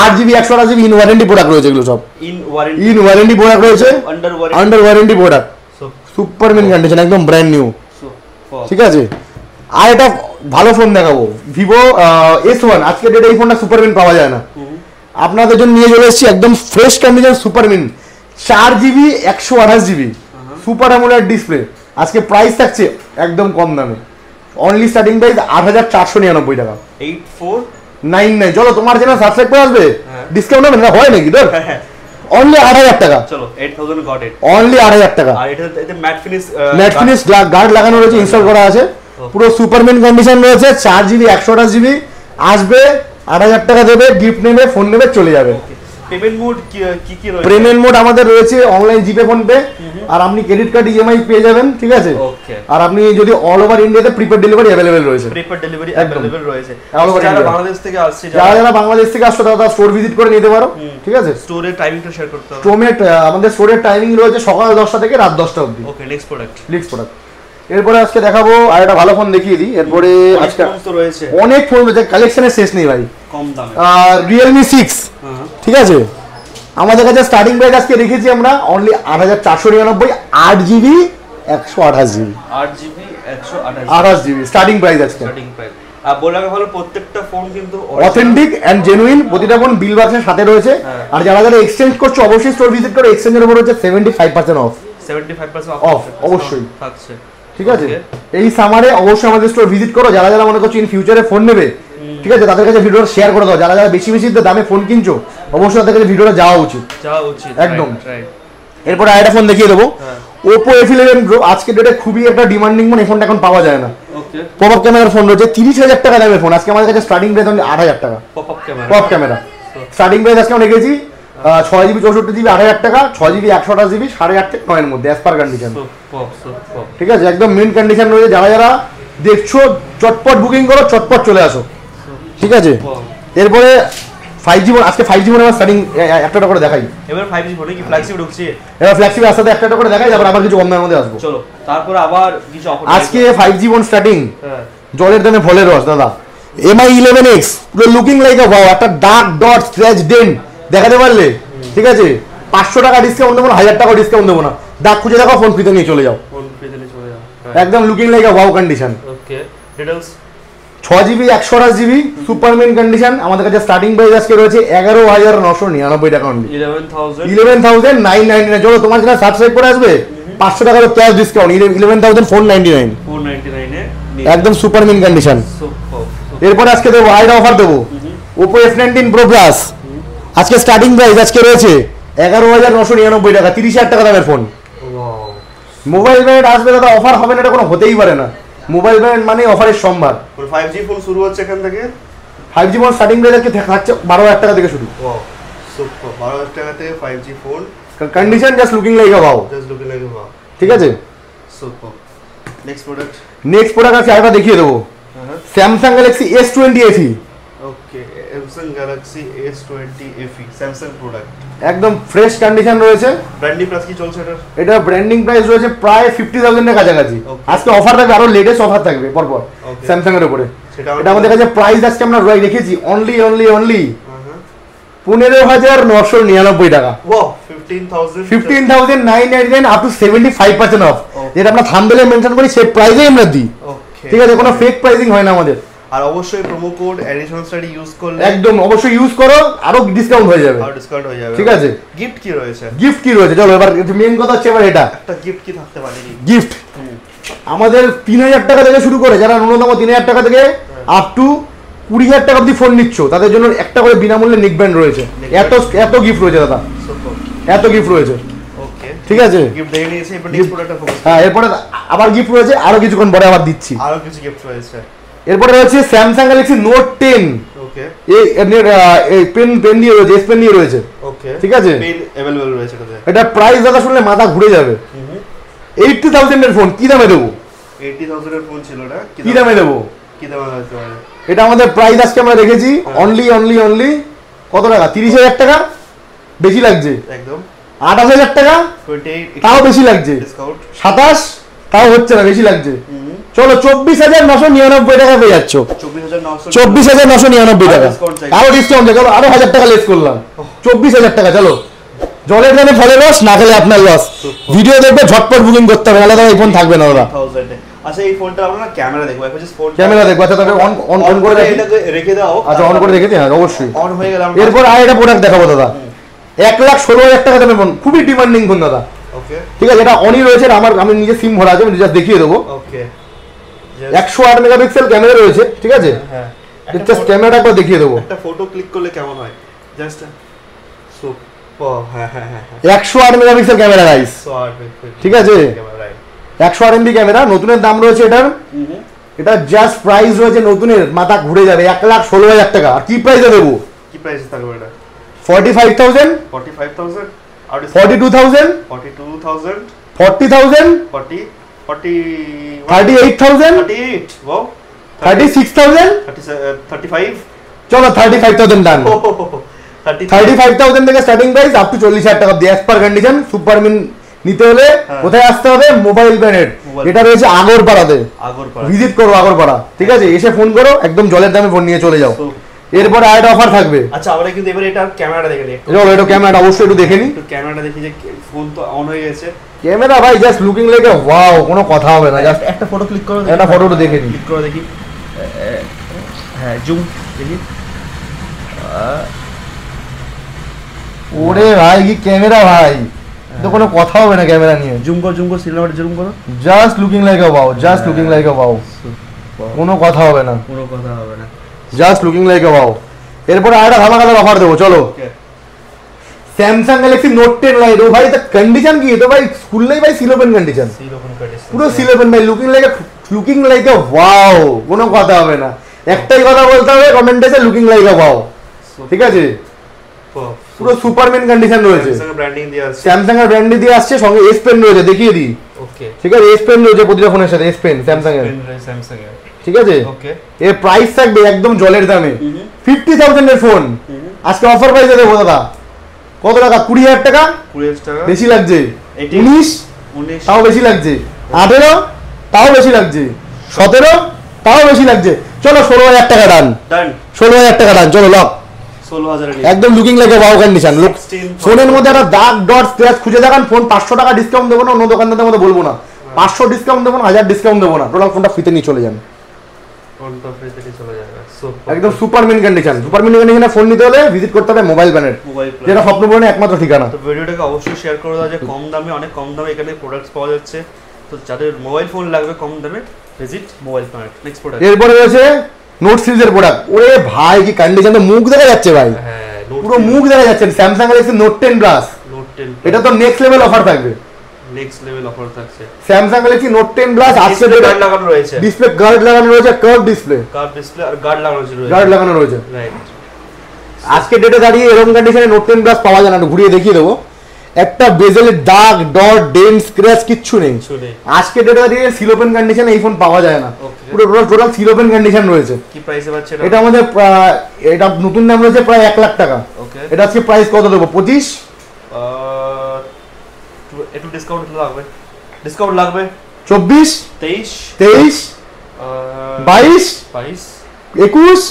8GB 128GB in warranty product রয়েছে, এগুলো সব ইন ওয়ারেন্টি প্রোডাক্ট রয়েছে, under warranty product, super mint condition, একদম ব্র্যান্ড নিউ, ঠিক আছে? আর এটা ভালো ফোন দেখাবো, Vivo S1। আজকে ডেটে এই ফোনটা সুপার মিন পাওয়া যায় না, আপনাদের জন্য নিয়ে চলে এসেছি একদম fresh condition super mint, 4GB 128GB super AMOLED display. আজকে প্রাইস থাকছে একদম কম দামে, অনলি স্টার্টিং প্রাইস 8,499 টাকা, 8499। চলো তোমার চ্যানেল সাবস্ক্রাইব করে আসবে, ডিসকাউন্ট হবে না, হয় নাকি তোর? অনলি 8,000 টাকা, চলো 8000 গট ইট, অনলি 8,000 টাকা। আর এতে ম্যাট ফিনিশ গার্ড লাগানো রয়েছে, ইনস্টল করা আছে, পুরো সুপারম্যান কন্ডিশন রয়েছে, 4GB 128GB আসবে, 8,000 টাকা দেবে, গিফট নেবে, ফোন নেবে, চলে যাবে। পেমেন্ট মোড কি রয়েছে? পেমেন্ট মোড আমাদের রয়েছে অনলাইন, জিপে, ফোন পে, আর আপনি ক্রেডিট কার্ড EMI পেয়ে যাবেন, ঠিক আছে? আর আপনি যদি অল ওভার ইন্ডিয়াতে প্রিপেড ডেলিভারি अवेलेबल রয়েছে, যারা বাংলাদেশ থেকে আসছে, যারা বাংলাদেশ থেকে আসছে তারা স্টোর ভিজিট করে নিতে পারো, ঠিক আছে? স্টোরের টাইমিংটা শেয়ার করতে হবে। আমাদের স্টোরের টাইমিং রয়েছে সকাল 10টা থেকে রাত 10টা অবধি। ওকে, নেক্সট প্রোডাক্ট। এরপরে আজকে দেখাবো আর একটা ভালো ফোন দেখিয়ে দিই। এরপরে আজকে অনেক ফোন রয়েছে, কালেকশনের শেষ নেই ভাই, কম দামে। Realme 6, ঠিক আছে? আমাদের কাছে স্টার্টিং প্রাইস আজকে রেখেছি আমরা only 8,499, 8GB 128GB, 8GB starting price আজকে। আর বলাকে ভালো, প্রত্যেকটা ফোন কিন্তু অথেন্টিক এন্ড জেনুইন, প্রতিটা ফোন বিল বাক্সের সাথে রয়েছে। আর যারা এক্সচেঞ্জ করছে অবশ্যই স্টোর ভিজিট করে, এক্সচেঞ্জের উপর হচ্ছে 75% অফ, 75% অফ অবশ্যই থাকছে। ঠিক আছে, এই সামারে অবশ্যই আমাদের স্টোর ভিজিট করো। যারা যারা মনে করছো ইন ফিউচারে ফোন নেবে, ঠিক আছে, তাদের কাছে ভিডিওটা শেয়ার করে দাও। যারা যারা বেশি বেশি দামে ফোন কিনছো, অবশ্যই তাদের কাছে ভিডিওটা যাওয়া উচিত একদম। এরপরে আরেকটা ফোন দেখিয়ে দেবো, Oppo F11 Pro। আজকে ডেটে খুবই একটা ডিমান্ডিং ফোন, এই ফোনটা এখন পাওয়া যায় না। পপআপ ক্যামেরার ফোন রয়েছে, 30,000 টাকা দামের ফোন। আজকে আমাদের কাছে স্টার্টিং প্রাইস 8,000 টাকা পপআপ ক্যামেরা। স্টার্টিং প্রাইস আজকে আমরা রেখেছি 6GB 64GB 8,000 টাকা, 6GB 128GB 8,500 থেকে 9 এর মধ্যে অ্যাজ পার কন্ডিশন। ঠিক আছে, একদম মেন কন্ডিশন রয়েছে। যারা যারা দেখছো চটপট বুকিং করো, চটপট চলে আসো। ঠিক আছে, এরপরে 5G ফোন। আজকে 5G ফোন আমরা স্টার্টিং একটা করে দেখাই। এবার 5G ফোনে কি ফ্ল্যাগশিপ ঢুকছে? এবার ফ্ল্যাগশিপ আসতে একটা করে দেখাই, তারপর আবার কিছু কম দামের মধ্যে আসবো। চলো, তারপর আবার কিছু অফার। আজকে 5G ফোন স্টার্টিং, জলের দামে ফলের রস দাদা। MI 11X পুরো লুকিং লাইক আ ওয়াও, একটা ডার্ক ডট স্ক্র্যাচ ডেন্ট দেখাতে পারলে, ঠিক আছে, 500 টাকা ডিসকাউন্ট দেবো না, 1000 টাকা ডিসকাউন্ট দেবো না। দাগ খুঁজে দেখো, ফোন ফ্রিতে নিয়ে চলে যাও, একদম looking like a wow condition. Okay, details 6GB 128GB superman condition. আমাদের কাছে স্টার্টিং প্রাইস আজকে রয়েছে 11,999 টাকা অনলি, 11,999। চলো, তোমার জন্য সাবস্ক্রাইব করে আসবে 500 টাকার ক্যাশ ডিসকাউন্ট, 11,499 এ একদম সুপারমেন কন্ডিশন। এরপরে আজকে দেবো আইডা অফার দেবো, Oppo F19 Pro Plus। আজকে স্টার্টিং প্রাইস আজকে রয়েছে 11,999 টাকা, 30,000 টাকা দামের ফোন। মোবাইল ব্র্যান্ড আসবে দাদা, অফার হবে না এটা কোনো হতেই পারে না। মোবাইল ব্র্যান্ড মানে অফারের সম্ভার। 5G ফোন শুরু হচ্ছে এখান থেকে। 5G ফোন স্টার্টিং প্রাইস আজকে থাকছে 12,000 টাকা থেকে শুরু। ওয়াও, সুপার, 12,000 টাকা থেকে 5G phone. Condition just looking like a wow, just looking like a wow. ঠিক আছে, সুপার। নেক্সট প্রোডাক্ট আছে আরেকটা দেখিয়ে দেবো, Samsung Galaxy S20 FE। ওকে, Samsung Galaxy S20 FE Samsung product, একদম ফ্রেশ কন্ডিশন রয়েছে। ব্র্যান্ডিং প্রাইস কি চলছে এটা? এটা ব্র্যান্ডিং প্রাইস রয়েছে প্রায় 50,000 এর কাছাকাছি। আজকে অফার থাকবে, আরো লেটেস্ট অফার থাকবে পরপর স্যামসাং এর উপরে। এটা আমাদের কাছে প্রাইস আজকে আমরা রেখেছি অনলি 15,999 টাকা। Wow, 15,999 up to 75% of. যেটা আমরা থাম্বনেলে মেনশন করি সেই প্রাইসেই আমরা দিই। ঠিক আছে, কোনো ফেক প্রাইসিং হয় না আমাদের। আর অবশ্যই promo code additional study use করলে একদম অবশ্যই ইউজ করো, আরো ডিসকাউন্ট হয়ে যাবে। ঠিক আছে, গিফট কি রয়েছে? চলো এবার মেন কথা হচ্ছে এবার এটা একটা গিফট কি থাকতে পারে? গিফট আমাদের 3,000 টাকা থেকে শুরু করে, যারা ন্যূনতম 3,000 টাকা থেকে আপ টু 20,000 টাকা অবধি ফোন নিচ্ছ, তাদের জন্য একটা করে বিনামূল্যে নেক ব্যান্ড রয়েছে। এত গিফট রয়েছে দাদা, এত গিফট রয়েছে। ঠিক আছে, গিফট দিয়ে নিয়েছি, এবার নেক্সট প্রোডাক্টটা ফোকাস। হ্যাঁ, এরপরে আবার গিফট রয়েছে, আরো কিছুক্ষণ পরে আবার দিচ্ছি, আরো কিছু গিফট রয়েছে। এরপরে রয়েছে Samsung Galaxy Note 10। ওকে, এই পেন দিয়ে রয়েছে, S পেন দিয়ে রয়েছে। ওকে, ঠিক আছে, পেন अवेलेबल রয়েছে এটাতে। এটা প্রাইস দাদা শুনলে মাথা ঘুরে যাবে। 80,000 এর ফোন কি দামে দেবো? 80,000 এর ফোন ছিল এটা, কি দামে দেবো? কি দামে হতে পারে? এটা আমাদের প্রাইস আজকে আমরা রেখেছি অনলি কত টাকা? 30,000 টাকা। বেশি লাগছে একদম। 28,000 টাকা, 28 তাও বেশি লাগছে। ডিসকাউন্ট 27 তাও হচ্ছে না, বেশি লাগছে। চলো 24,999 টাকা পেয়ে যাচ্ছ। 24,999 টাকা, আরো ডিসকাউন্ট চলো, আরো 1,000 টাকা লেস করলাম, 24,000 টাকা। চলো, জলের দামে ফলের রস, না খেলে আপনার লস। ভিডিও দেখবে, ঝটপট বুকিং করতে হবে, আলাদা এই ফোন থাকবে না দাদা। আচ্ছা, এই ফোনটা আমরা ক্যামেরা দেখবো, এখন জাস্ট ফোন ক্যামেরা দেখবো। আচ্ছা, তবে অন করে এটাকে রেখে দাও। আচ্ছা, অন করে রেখে দিই, হ্যাঁ অবশ্যই অন হয়ে গেল। এরপর আরেকটা প্রোডাক্ট দেখাবো দাদা, 1,16,000 টাকা দামের ফোন, খুবই ডিমান্ডিং ফোন দাদা। ওকে, ঠিক আছে, এটা অনই রয়েছে, আমি নিজে সিম ভরা আছে, আমি জাস্ট দেখিয়ে দেবো। ওকে, 108 মেগাপিক্সেল ক্যামেরা রয়েছে। ঠিক আছে, হ্যাঁ, জাস্ট ক্যামেরাটা একবার দেখিয়ে দেবো। একটা ফটো ক্লিক করলে কেমন হয়? Just super. হ্যাঁ, 108 মেগাপিক্সেল ক্যামেরা গাইস। ঠিক আছে, 108 এমবি ক্যামেরা। নতুনের দাম রয়েছে এটার, এটা জাস্ট প্রাইস রয়েছে নতুনের মাথা ঘুরে যাবে 1,16,000 টাকা। আর কি প্রাইসে দেবো? কি প্রাইসে থাকবে এটা? 45,000, 45,000, 42,000, 42,000, 40,000, 38,000, 38, wow, 36,000, 35। চলো 35,000 ডান। 35,000 থেকে স্টার্টিং প্রাইস আপ টু 40,000 টাকা দিয়ে, অ্যাজ পার কন্ডিশন। সুপারমিন নিতে হলে কোথায় আসতে হবে? মোবাইল ব্র্যান্ডের, এটা রয়েছে আগরপাড়াতে। ভিজিট করো আগরপাড়া। ঠিক আছে, এসে ফোন করো, একদম জলের দামে ফোন নিয়ে চলে যাও। এরপরে আরেকটা অফার থাকবে। আচ্ছা, আমরা কিন্তু এবারে এটা ক্যামেরাটা দেখে নিই। চলো, এটা ক্যামেরাটা অবশ্যই একটু দেখে নিই। একটু ক্যামেরাটা দেখি যে ফোন তো অন হয়ে গেছে। ক্যামেরা ভাই just looking like a wow, কোনো কথা হবে না। জাস্ট একটা ফটো ক্লিক করো, একটা ফটোটা দেখে নিই। ক্লিক করে দেখি। হ্যাঁ, জুম দেখি। ওরে ভাই, কি ক্যামেরা ভাই, তো কোনো কথা হবে না ক্যামেরা নিয়ে। জুম করো সিনেমাটা জুম করো। Just looking like a wow, just looking like a wow, কোনো কথা হবে না, just looking like a wow. এরপরে আরেকটা ধামাকাদার অফার দেবো, চলো। Samsung Galaxy Note 10 lite. ও ভাই, কন্ডিশন কি তো ভাই, স্কুল নেই ভাই, সিল ওপেন কন্ডিশন, পুরো সিল ওপেন ভাই, লুকিং লাইক আ ওয়াও, কোনো কথা হবে না। একটাই কথা বলতে হবে কমেন্টে, লুকিং লাইক আ ওয়াও, ঠিক আছে? পুরো সুপারম্যান কন্ডিশন রয়েছে, স্যামসাং এর ব্র্যান্ডিং দিয়ে আসছে, সঙ্গে এস পেন রয়েছে, দেখিয়ে দিই। ওকে, ঠিক আছে, এস পেন রয়েছে প্রতিটা ফোনের সাথে, এস পেন স্যামসাং এর, ঠিক আছে? ওকে, এর প্রাইস থাকবে একদম জলের দামে, 50,000 এর ফোন আজকে অফার প্রাইসে দেবো দাদা। কত টাকা? 20,000 টাকা। বেশি লাগছে? 19 তাও বেশি লাগছে, 18 তাও বেশি লাগছে, 17 তাও বেশি লাগছে। চলো 16,000 টাকা ডান, 16,000 টাকা ডান, চলো লক। একদম looking like a wow condition. Look, ফোনের মধ্যে একটা দাগ ডট স্ক্র্যাচ খুঁজে দেখান, ফোন 500 টাকা ডিসকাউন্ট দেবো না, অন্য দোকানদারদের মধ্যে বলবো না, 500 ডিসকাউন্ট দেবো না, 1000 ডিসকাউন্ট দেবো না, টোটাল ফোনটা ফ্রিতে নিয়ে চলে যান, একদম সুপারম্যান কন্ডিশন। সুপারম্যান কন্ডিশনে ফোন নিতে হলে ভিজিট করতে হবে মোবাইল প্ল্যানেট, যেটা স্বপ্নপূরণের একমাত্র ঠিকানা। তো ভিডিওটাকে অবশ্যই শেয়ার করে দাও, যে কম দামে, অনেক কম দামে এখানে প্রোডাক্টস পাওয়া যাচ্ছে। তো যাদের মোবাইল ফোন লাগবে কম দামে, visit mobile planet. Next product, এরপরে রয়েছে নোট সিরিজের প্রোডাক্ট। ওরে ভাই, কি কন্ডিশন, মুখ দেখা যাচ্ছে ভাই, পুরো মুখ দেখা যাচ্ছে। স্যামসাং গ্যালাক্সি নোট 10 প্লাস, এটা তো নেক্সট লেভেল অফার থাকবে, নেক্সট লেভেল অফার থাকছে। স্যামসাং গ্যালাক্সি নোট 10 প্লাস আজকে গার্ড লাগানো রয়েছে, ডিসপ্লে গার্ড লাগানো রয়েছে, কার্ভ ডিসপ্লে আর গার্ড লাগানো রয়েছে, রাইট। আজকে ডেটে দাঁড়িয়ে এরকম কন্ডিশনে নোট 10 প্লাস পাওয়া যায় না, ঘুরিয়ে দেখিয়ে দেবো। একটা বেজেলের দাগ ডট ডেন্ট স্ক্র্যাচ কিচ্ছু নেই। আজকে ডেটে দাঁড়িয়ে সিল ওপেন কন্ডিশনে এই ফোন পাওয়া যায় না, পুরো টোটাল সিল ওপেন কন্ডিশন রয়েছে। কি প্রাইসে পাচ্ছে এটা আমাদের? এটা নতুন দাম রয়েছে প্রায় 1 লাখ টাকা। এটা আজকে প্রাইস কত দেবো? 25। একটু ডিসকাউন্ট লাগবে, 24, 23, 22, 21,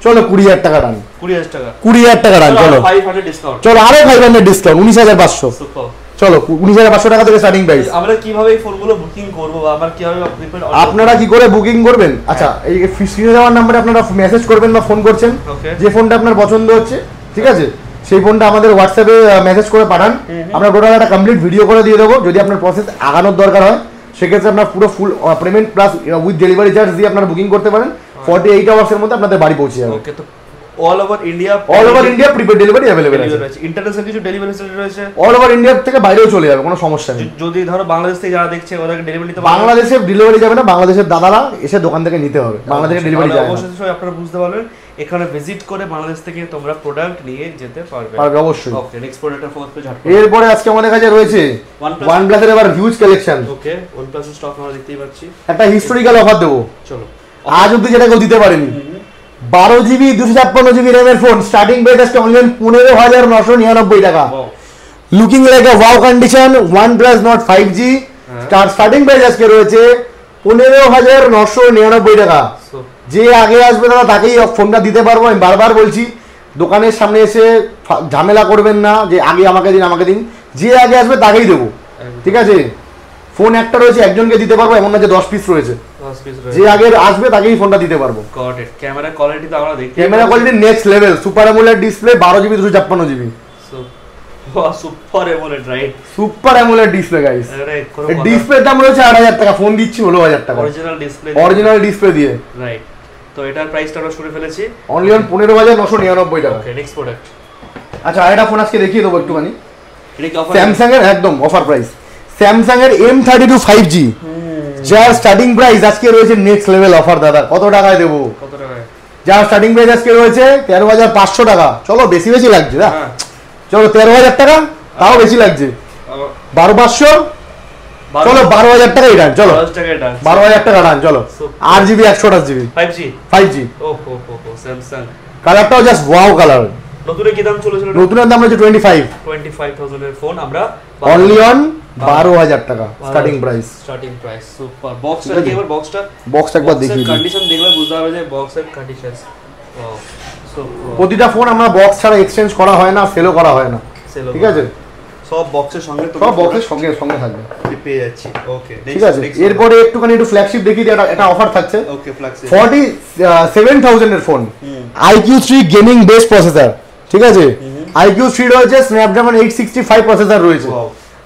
চলো 20,000 টাকা ডান, 20,000 টাকা ডান, চলো 500 ডিসকাউন্ট, চলো আরো 500 ডিসকাউন্ট, 19,500। চলো 19,500 টাকা থেকে স্টার্টিং প্রাইস। আমরা কিভাবে এই ফোনগুলো বুকিং করব, আমরা কিভাবে আপনারা কি করে বুকিং করবেন? আচ্ছা, এই স্ক্রিনে দেওয়ার নম্বরে আপনারা মেসেজ করবেন বা ফোন করছেন, যে ফোনটা আপনার পছন্দ হচ্ছে, ঠিক আছে, সেই ফোনটা আমাদের হোয়াটসঅ্যাপে মেসেজ করে পাঠান, আমরা টোটাল একটা কমপ্লিট ভিডিও করে দিয়ে দেবো। যদি আপনার প্রসেস আগানোর দরকার হয়, সেক্ষেত্রে আপনার পুরো full payment plus with delivery charge দিয়ে আপনারা বুকিং করতে পারেন। 48 আওয়ার্সের মধ্যে আপনাদের বাড়ি পৌঁছে যাবে। ওকে, তো all over India prepaid delivery available আছে, ইন্টারন্যাশনাল কিছু ডেলিভারি সার্ভিস রয়েছে, অল ওভার ইন্ডিয়া থেকে বাইরেও চলে যাবে, কোনো সমস্যা নেই। যদি ধরো বাংলাদেশ থেকে যারা দেখছে ওদেরকে ডেলিভারি নিতে বাংলাদেশে ডেলিভারি যাবে না, বাংলাদেশের দাদারা এসে দোকান থেকে নিতে হবে, বাংলাদেশে ডেলিভারি যাবে না। অবশ্যই আপনারা বুঝতে পারবেন, এখানে ভিজিট করে বাংলাদেশ থেকে তোমরা প্রোডাক্ট নিয়ে যেতে পারবে, অবশ্যই। ওকে, নেক্সট প্রোডাক্টটা ফোর্থ পেজ হাট। এরপরে আজকে আমাদের কাছে রয়েছে OnePlus এর আবার হিউজ কালেকশন। ওকে, OnePlus এর স্টক আমরা দেখতেই পাচ্ছি। একটা হিস্টোরিক্যাল অফার দেবো, চলো, আজ অবধি যেটা কেউ দিতে পারেনি। 12 জিবি 256 জিবি র্যামের ফোন, স্টার্টিং প্রাইস আজকে অনলি 15,999 টাকা। Looking like a wow condition, OnePlus Nord 5G, starting price আজকে রয়েছে 15,999 টাকা। যে আগে আসবে দাদা তাকেই ফোনটা দিতে পারবো। আমি বারবার বলছি, দোকানের সামনে এসে ঝামেলা করবেন না যে আগে আমাকে দিন, যে আগে আসবে তাকেই দেবো, ঠিক আছে? ফোন একটা রয়েছে, একজনকে দিতে পারবো, এমন না যে 10 পিস রয়েছে, যে আগে আসবে তাকেই ফোনটা দিতে পারবো। ক্যামেরা কোয়ালিটি তো আমরা দেখি, camera quality next level, super AMOLED display, 12 GB 256 GB, super AMOLED, right, super AMOLED display guys. ডিসপ্লের দাম রয়েছে 8,000 টাকা, ফোন দিচ্ছি হলো 1,000 টাকা, অরিজিনাল ডিসপ্লে দিয়ে, রাইট। তো এটার প্রাইসটা আমরা শুনে ফেলেছি, অনলি অন 15,999 টাকা। ওকে, নেক্সট প্রোডাক্ট। আচ্ছা, আরেকটা ফোন আজকে দেখিয়ে দেবো একটুখানি, স্যামসাং এর একদম অফার প্রাইস, স্যামসাং এর M32 5G, যার স্টার্টিং প্রাইস আজকে রয়েছে নেক্সট লেভেল অফার দাদা। কত টাকায় দেবো? কত টাকায়? যার স্টার্টিং প্রাইস আজকে রয়েছে 13,500 টাকা। চলো বেশি লাগছে না, চলো 13,000 টাকা, তাও বেশি লাগছে, 12,500, চলো 12,000 টাকাই ডান, চলো 12,000 টাকা ডান, চলো 8GB 128GB 5G। স্যামসাং কালারটাও জাস্ট ওয়াও কালার। নতুনের কি দাম চলেছিল? নতুনের দাম হচ্ছে 25,000 এর ফোন আমরা অনলি অন 12,000 টাকা স্টার্টিং প্রাইস। সুপার। বক্সটা কি, এবার বক্সটা একবার দেখি, কন্ডিশন দেখলে বুঝতে হবে যে বক্সের কন্ডিশন। ওয়াও, প্রতিটা ফোন আমরা বক্স ছাড়া এক্সচেঞ্জ করা হয় না, সেলও করা হয় না, ঠিক আছে? সব বক্সের সঙ্গে, সব বক্সের সঙ্গে থাকবে, পেয়ে যাচ্ছি। ওকে, ঠিক আছে। এরপরে একটুখানি একটু ফ্ল্যাগশিপ দেখিয়ে দিই, এটা অফার থাকছে। ওকে, ফ্ল্যাগশিপ 47,000 এর phone, IQ3 gaming base processor, ঠিক আছে? IQ3 রয়েছে, স্ন্যাপড্রাগন 865 প্রসেসর রয়েছে,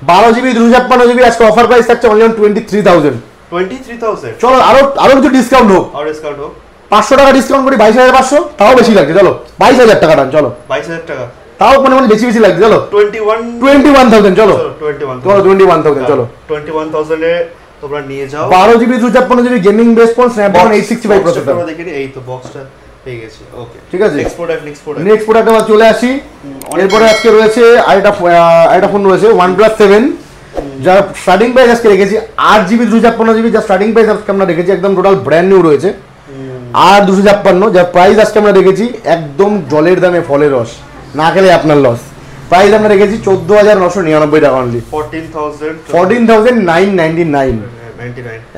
12GB 256GB আজকে অফার প্রাইস থাকছে অনলি অন 23,000। 23,000 চলো আরো কিছু ডিসকাউন্ট হোক, 500 টাকা ডিসকাউন্ট করি 22,500, তাও বেশি লাগছে। চলো 22,000 টাকা দাম, চলো 22,000 টাকা, তাও মানে বেশি লাগছে। চলো 21,000, চলো 21,000, চলো 21,000 এ তোমরা নিয়ে যাও। 12GB 256GB gaming base phone Snapdragon 865 processor. তোমরা দেখে এই তো বক্সটা পেয়ে গেছে। ওকে ঠিক আছে, নেক্সট প্রোডাক্ট আমরা চলে আসি। এরপরে আজকে রয়েছে আরেকটা ফোন রয়েছে OnePlus 7, যার স্টার্টিং প্রাইস আজকে রেখেছি 8GB 256GB, যার স্টার্টিং প্রাইস আজকে আমরা রেখেছি একদম টোটাল ব্র্যান্ড নিউ রয়েছে 8,256, যার প্রাইস আজকে আমরা রেখেছি একদম জলের দামে ফলের রস, না খেলে আপনার লস। প্রাইস আমরা রেখেছি 14,999 টাকা অনলি, 14,999,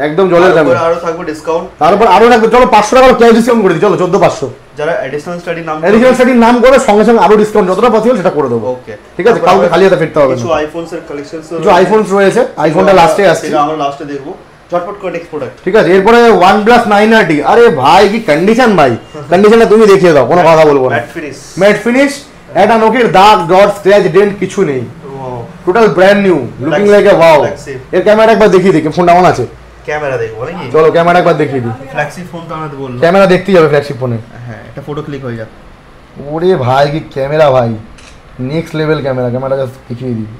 একদম জলের দামে। আরো থাকবে ডিসকাউন্ট, তারপর আরো থাকবে, চলো 500 টাকা ক্যাশ ডিসকাউন্ট করে দিই, চলো 14,500। যারা এডিশনাল স্টাডির নাম করে সঙ্গে সঙ্গে আরো ডিসকাউন্ট যতটা পসিবল সেটা করে দেবো। ওকে, ঠিক আছে, কাউকে খালি হাতে ফিরতে হবে না। কিছু আইফোনস এর কালেকশনস, কিছু আইফোনস রয়েছে, আইফোনটা লাস্টে আসছে, সেটা আমরা লাস্টে দেখবো। চটপট করে নেক্সট প্রোডাক্ট। ঠিক আছে, এরপরে OnePlus 9RT। আরে ভাই কি কন্ডিশন ভাই, কন্ডিশনটা তুমি দেখিয়ে দাও, কোনো কথা বলবো না। ম্যাট ফিনিশ, একটা নোকের দাগ ডট স্ক্র্যাচ ডেন্ট কিছু নেই, total brand new, looking like a wow. এর ক্যামেরা একবার দেখিয়ে দিই, ফোনটা অন আছে, ক্যামেরা দেখবো নাকি? চলো ক্যামেরা একবার দেখিয়ে দিই। ফ্ল্যাগশিপ ফোন তো আমাদের বললো, ক্যামেরা দেখতেই যাবে ফ্ল্যাগশিপ ফোনে। হ্যাঁ, একটা ফটো ক্লিক হয়ে যাবে। ওরে ভাই কি ক্যামেরা ভাই, next level camera, camera just দেখিয়ে দিই।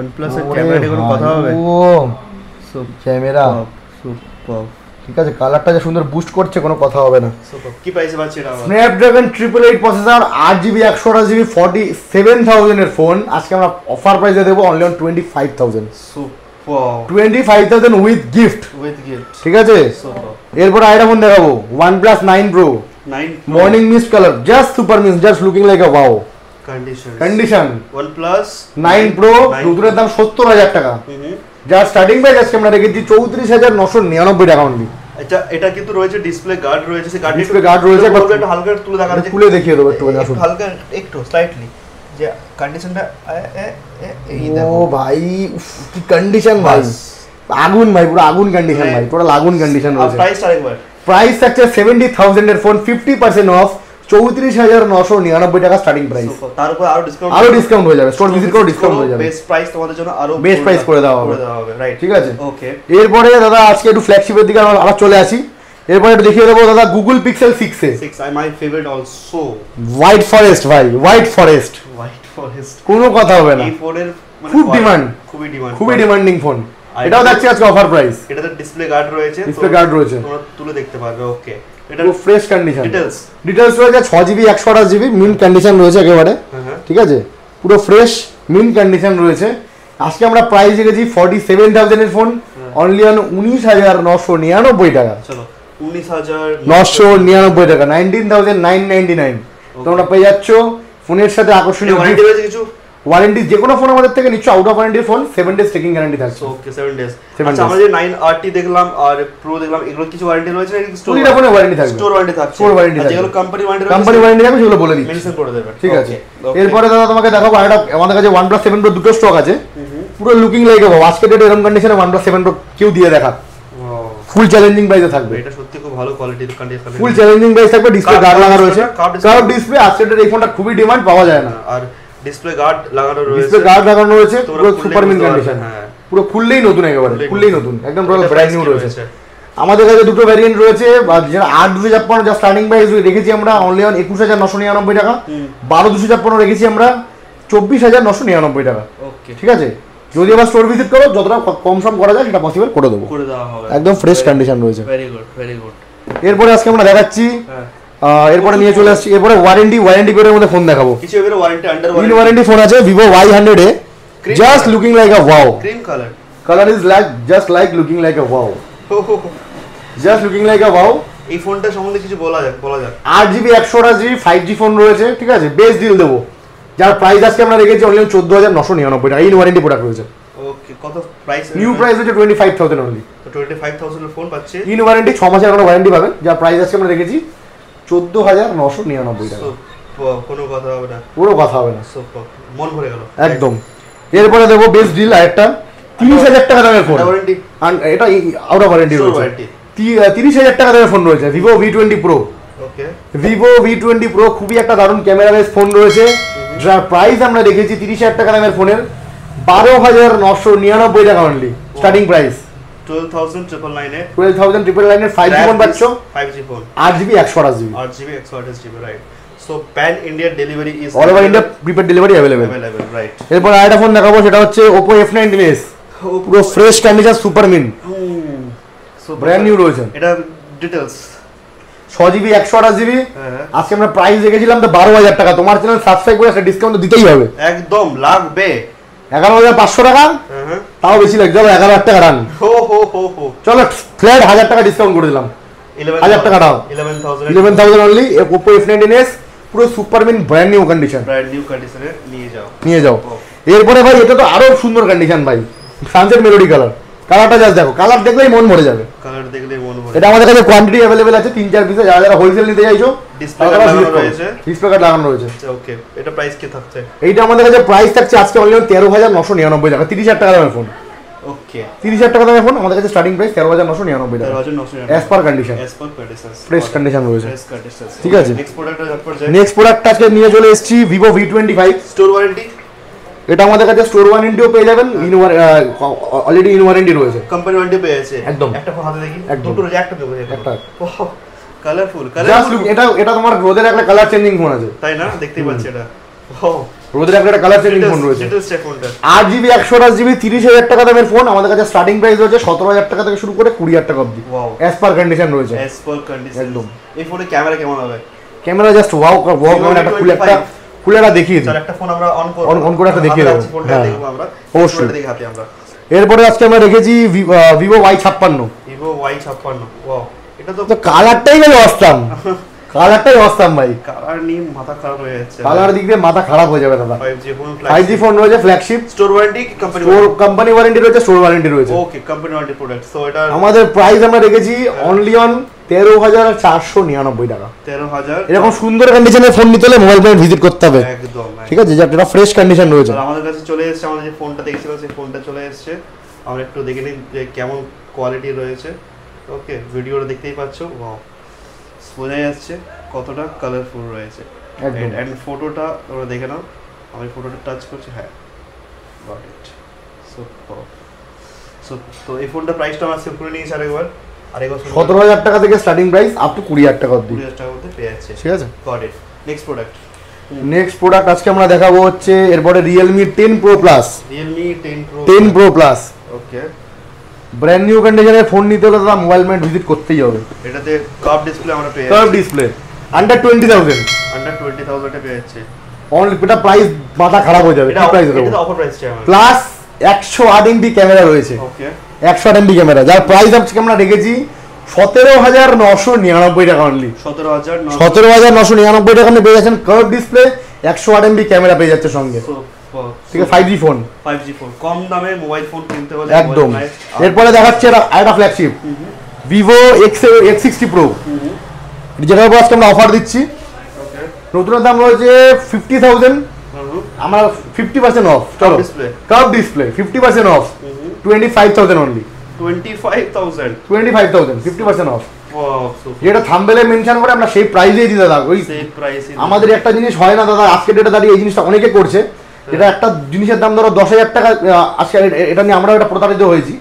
OnePlus এর ক্যামেরাতে কোনো কথা হবে? ও ক্যামেরা সুপার, ঠিক আছে, কালারটা যে সুন্দর বুস্ট করছে, কোনো কথা হবে না। সুপার। কি প্রাইসে পাচ্ছি এটা? স্ন্যাপড্রাগন 888 প্রসেসর, 8GB 128GB 47,000 এর ফোন আজকে আমরা অফার প্রাইসে দেবো only on 25,000। Super, 25,000 with gift. ঠিক আছে, এরপর আরেকটা ফোন দেখাবো OnePlus 9 Pro, morning mist colour, just super mist, just looking like a wow condition. OnePlus 9 Pro নতুনের দাম 70,000 টাকা, যার স্টার্টিং প্রাইস আজকে আমরা রেখেছি 34,999 টাকা অনলি। আচ্ছা, এটা কিন্তু রয়েছে ডিসপ্লে গার্ড রয়েছে, সে গার্ড ডিসপ্লে গার্ড রয়েছে, একটু হালকা তুলে দেখা যাচ্ছে, খুলে দেখিয়ে দেবো একটু আসুন, হালকা একটু স্লাইটলি যে কন্ডিশনটা এই দেখো। ও ভাই কি কন্ডিশন ভাই, আগুন ভাই, পুরো আগুন কন্ডিশন ভাই, টোটাল আগুন কন্ডিশন রয়েছে। প্রাইস আরেকবার, প্রাইস থাকছে 70,000 এর ফোন, 50% অফ, 34,999 টাকা স্টার্টিং প্রাইস। তারপর আরো ডিসকাউন্ট হয়ে যাবে, স্টোর ভিজিট করে ডিসকাউন্ট হয়ে যাবে, বেস্ট প্রাইস তোমাদের জন্য আরো বেস্ট প্রাইস করে দেওয়া হবে, রাইট? ঠিক আছে, ওকে। এরপরে দাদা আজকে একটু ফ্ল্যাগশিপের দিকে আমরা চলে আসি। এরপরে একটু দেখিয়ে দেবো দাদা Google Pixel 6 my favourite also, white forest ভাই, হোয়াইট ফরেস্ট কোনো কথা হবে না, এই ফোনের খুব ডিমান্ড, খুবই ডিমান্ডিং ফোন। এটাও দেখছি আজকে অফার প্রাইস, এটাতে ডিসপ্লে গার্ড রয়েছে, তোমরা তুলে দেখতে পারবে। ওকে, এটা ফ্রেশ কন্ডিশন, ডিটেইলস রয়েছে 6GB 128GB মিন্ট কন্ডিশন রয়েছে একেবারে, ঠিক আছে, পুরো ফ্রেশ মিন্ট কন্ডিশন রয়েছে। আজকে আমরা প্রাইস রেখেছি 47,000 এর ফোন অনলি অন 19,999 টাকা। চলো 19,999 টাকা, 19,999 তোমরা পেয়ে যাচ্ছ ফোনের সাথে আকর্ষণীয় ওয়ারেন্টি রয়েছে কিছু, ওয়ারেন্টি যে কোনো ফোন আমাদের থেকে নিচ্ছ আউট অফ ওয়ারেন্টির ফোন 7 ডেজ চেকিং গ্যারান্টি থাকছে। Okay, 7 days. আচ্ছা, আমরা যে 9RT দেখলাম আর প্রো দেখলাম, এগুলো কিছু ওয়ারেন্টি রয়েছে নাকি? স্টোর ফোনে ওয়ারেন্টি থাকবে, স্টোর ওয়ারেন্টি থাকছে, স্টোর ওয়ারেন্টি থাকবে, যেগুলো কোম্পানি ওয়ারেন্টি রয়েছে, কোম্পানি ওয়ারেন্টি থাকবে সেগুলো বলে দিচ্ছি, মেনশন করে দেবেন, ঠিক আছে। এরপরে দাদা তোমাকে দেখাবো একটা, আমাদের কাছে OnePlus 7 Pro দুটো স্টক আছে, পুরো লুকিং লাইক আ আজকে ডেটে এরকম কন্ডিশনে OnePlus 7 Pro কেউ দিয়ে দেখা, ফুল চ্যালেঞ্জিং প্রাইসে থাকবে, এটা সত্যি খুব ভালো কোয়ালিটির কন্ডিশন, ফুল চ্যালেঞ্জিং প্রাইস থাকবে, ডিসপ্লে গার্ড লাগানো রয়েছে, কার্ভ ডিসপ্লে, আজকে ডেটে এই ফোনটা খুবই ডিমান্ড, পাওয়া যায় না, আর ডিসপ্লে গার্ড লাগানো রয়েছে, ডিসপ্লে গার্ড লাগানো রয়েছে, পুরো সুপার মিন কন্ডিশন, পুরো খুললেই নতুন, একেবারে খুললেই নতুন, একদম টোটাল ব্র্যান্ড নিউ রয়েছে। আমাদের কাছে দুটো ভ্যারিয়েন্ট রয়েছে, যেটা 8,256 যা স্টার্টিং প্রাইস রেখেছি আমরা অনলি অন 21,999 টাকা, 12,256 রেখেছি আমরা 24,999 টাকা। ওকে, ঠিক আছে, যদি আবার স্টোর ভিজিট করো যতটা কম সম করা যায় সেটা পসিবল করে দেবো, করে দেওয়া হবে, একদম ফ্রেশ কন্ডিশন রয়েছে। Very good, very good. এরপরে আজকে আমরা দেখাচ্ছি, এরপরে নিয়ে চলে আসছি, এরপরে ওয়ারেন্টি পিরিয়ডের মধ্যে ফোন দেখাবো, কিছু এবারে ওয়ারেন্টি আন্ডার ওয়ারেন্টি ফোন আছে, Vivo Y100 A, just looking like a wow, cream colour is like just like looking like a wow, just looking like a wow. এই ফোনটা সম্বন্ধে কিছু বলা যাক 8GB 128GB 5G ফোন রয়েছে, ঠিক আছে, বেস্ট ডিল দেবো, যার প্রাইস আজকে আমরা রেখেছি অনলি 14,999 টাকা, ইন ওয়ারেন্টি প্রোডাক্ট রয়েছে। ওকে, কত প্রাইস? নিউ প্রাইস হচ্ছে 25,000 অনলি, তো 25,000 এর ফোন পাচ্ছে, ইন ওয়ারেন্টি 6 মাসের কোনো ওয়ারেন্টি পাবেন, যার প্রাইস আজকে আমরা রেখেছি 14,999 টাকা। কোনো কথা হবে না, পুরো কথা হবে না, মন ভরে গেল একদম। এরপরে দেবো বেস্ট ডিল আরেকটা, 30,000 টাকা দামের ফোন, ওয়ারেন্টি এটা আউট অফ ওয়ারেন্টি রয়েছে, 30,000 টাকা দামের ফোন রয়েছে, Vivo V20 Pro। ওকে, Vivo V20 Pro খুবই একটা দারুণ ক্যামেরা বেস ফোন রয়েছে, যার প্রাইস আমরা রেখেছি 30,000 টাকা দামের ফোনের 12,999 টাকা only starting price. 12,999 5G phone পাচ্ছ, 5G phone 8GB 128GB, 8GB 128GB, right. So pan India delivery is all over India prepaid delivery available, right. এরপর আরেকটা ফোন দেখাবো, সেটা হচ্ছে Oppo F19s, পুরো fresh condition super mint, so brand new রয়েছে। এটা ডিটেইলস 6GB 128GB। আজকে আমরা প্রাইস রেখেছিলাম তো 12,000 টাকা। তোমার চ্যানেল সাবস্ক্রাইব করে একটা ডিসকাউন্ট দিতেই হবে, একদম লাগবে। 11,500 টাকা, তাও বেশি লাগবে। চলো 11,000 টাকা রান, চলো ফ্ল্যাট 1,000 টাকা ডিসকাউন্ট করে দিলাম, 1,000 টাকা দাও, 11,000 অনলি। Oppo F19s পুরো সুপার মিন ব্র্যান্ড নিউ কন্ডিশনে নিয়ে যাও। এরপরে ভাই এটা তো আরো সুন্দর কন্ডিশন ভাই, সানসেট মেলোডি কালার। কালারটা জাস্ট দেখো, কালার দেখলেই মন ভরে যাবে। এটা আমাদের কাছে কোয়ান্টিটি अवेलेबल আছে 3-4 পিসে। যারা যারা হোলসেল নিতে চাইছো, ডিসপ্লে কার্ড লাগানো রয়েছে। ওকে, এটা প্রাইস কি থাকছে? এইটা আমাদের কাছে প্রাইস থাকছে আজকে অনলি 13,999 টাকা, 30,000 টাকা দামের ফোন। ওকে, 30,000 টাকা দামের ফোন আমাদের কাছে স্টার্টিং প্রাইস 13,999 টাকা, 13,999 as per condition, fresh condition রয়েছে। ঠিক আছে, নেক্সট প্রোডাক্ট আজকে নিয়ে চলে এসেছি Vivo V25। স্টোর ওয়ারেন্টি, এটা আমাদের কাছে স্টোর ওয়ারেন্টিও পেয়ে যাবেন, অলরেডি ইন ওয়ারেন্টি রয়েছে, কোম্পানি ওয়ারেন্টি পেয়েছে একদম। একটা ফোন হাতে দেখি, দুটো রয়েছে, একটা পেয়ে একটা কালারফুল জাস্ট লুক। এটা তোমার রোদের একটা কালার চেঞ্জিং ফোন আছে, তাই না? দেখতেই পাচ্ছি এটা, রোদের একটা কালার চেঞ্জিং ফোন রয়েছে। 8GB 128GB 30,000 টাকা দামের ফোন আমাদের কাছে স্টার্টিং প্রাইস রয়েছে 17,000 টাকা থেকে শুরু করে 20,000 টাকা অবধি, অ্যাজ পার কন্ডিশন রয়েছে, অ্যাজ পার কন্ডিশন একদম। এই ফোনে ক্যামেরা কেমন হবে? ক্যামেরা জাস্ট ওয়াও ক্যামেরা, একটা খুলেটা দেখিয়ে দিই। চল একটা ফোন আমরা অন করে একটা দেখিয়ে দেবো, ফোনটা দেখব আমরা অবশ্যই দেখি হাতে আমরা। এরপরে আজকে আমরা রেখেছি Vivo Y56। Vivo Y56, wow, এটা তো কালারটাই গেল অস্তাম, কালারটাই অস্তাম ভাই, কালার নিয়ে মাথা খারাপ হয়ে যাচ্ছে, কালার দিক দিয়ে মাথা খারাপ হয়ে যাবে দাদা। 5G ফোন রয়েছে, ফ্ল্যাগশিপ। স্টোর ওয়ারেন্টি কি কোম্পানি ওয়ারেন্টি রয়েছে, স্টোর ওয়ারেন্টি রয়েছে। ওকে, কোম্পানি ওয়ারেন্টি প্রোডাক্ট। সো এটা আমাদের প্রাইস আমরা রেখেছি অনলি অন 13,499 টাকা। 13,000। এরকম সুন্দর কন্ডিশনের ফোন নিতে হলে মোবাইল পয়েন্ট ভিজিট করতে হবে, একদম। ঠিক আছে, যেটা ফ্রেশ কন্ডিশন রয়েছে। আমাদের কাছে চলে এসেছে, আমাদের যে ফোনটা দেখছিলাম সেই ফোনটা চলে এসেছে। আমরা একটু দেখে নিই যে কেমন কোয়ালিটি রয়েছে। ওকে, ভিডিওটা দেখতেই পাচ্ছ, ওয়াও, বোঝা যাচ্ছে কতটা কালারফুল রয়েছে। এন্ড ফটোটা তোমরা দেখে নাও, আমি ফটোটা টাচ করছি, হ্যাঁ, গট ইট। সো তো এই ফোনটা প্রাইসটা আমরা সেভ করে নিয়েছি আরেকবার 17,000 টাকা থেকে স্টার্টিং প্রাইস আপ টু 20,000 টাকা অবধি, 20,000 টাকার মধ্যে পেয়ে যাচ্ছে, ঠিক আছে। Got it. নেক্সট প্রোডাক্ট আজকে আমরা দেখাবো হচ্ছে এরপরে Realme 10 Pro Plus। Realme 10 Pro Plus, ওকে, ব্র্যান্ড নিউ কন্ডিশনের ফোন নিতে হলে দাদা মোবাইল পয়েন্ট ভিজিট করতেই হবে। এটাতে কার্ভ ডিসপ্লে আমরা পেয়ে যাচ্ছি, কার্ভ ডিসপ্লে আন্ডার 20,000, আন্ডার 20,000 এ পেয়ে যাচ্ছে। অনলি এটা প্রাইস মাথা খারাপ হয়ে যাবে, কি প্রাইস দেবো? এটা অফার প্রাইস চাই আমরা। প্লাস 108 MB ক্যামেরা রয়েছে, ওকে, 108 MB ক্যামেরা, যার প্রাইস আজকে আমরা রেখেছি 17,999 টাকা অনলি। 17,999 টাকা আপনি পেয়ে যাচ্ছেন কার্ভ ডিসপ্লে, 108 MB ক্যামেরা পেয়ে যাচ্ছে সঙ্গে, ঠিক আছে। 5G ফোন, কম দামে মোবাইল ফোন কিনতে হলে একদম। এরপরে দেখাচ্ছে আরেকটা ফ্ল্যাগশিপ Vivo X60 Pro, যেটার উপর আজকে আমরা অফার দিচ্ছি। নতুন দাম রয়েছে 50,000, আমরা 50% অফ। চলো, curve display 50% of, 25,000 only, 25,000 50% of. যেটা থাম্বনেলে মেনশন করে আমরা সেই প্রাইসেই দিতে থাকবো। ওই আমাদের একটা জিনিস হয় না দাদা, আজকে ডেটে দাঁড়িয়ে এই জিনিসটা অনেকে করছে, এটা একটা জিনিসের দাম ধরো 10,000 টাকা, আজকে এটা নিয়ে আমরাও এটা প্রতারিত হয়েছি।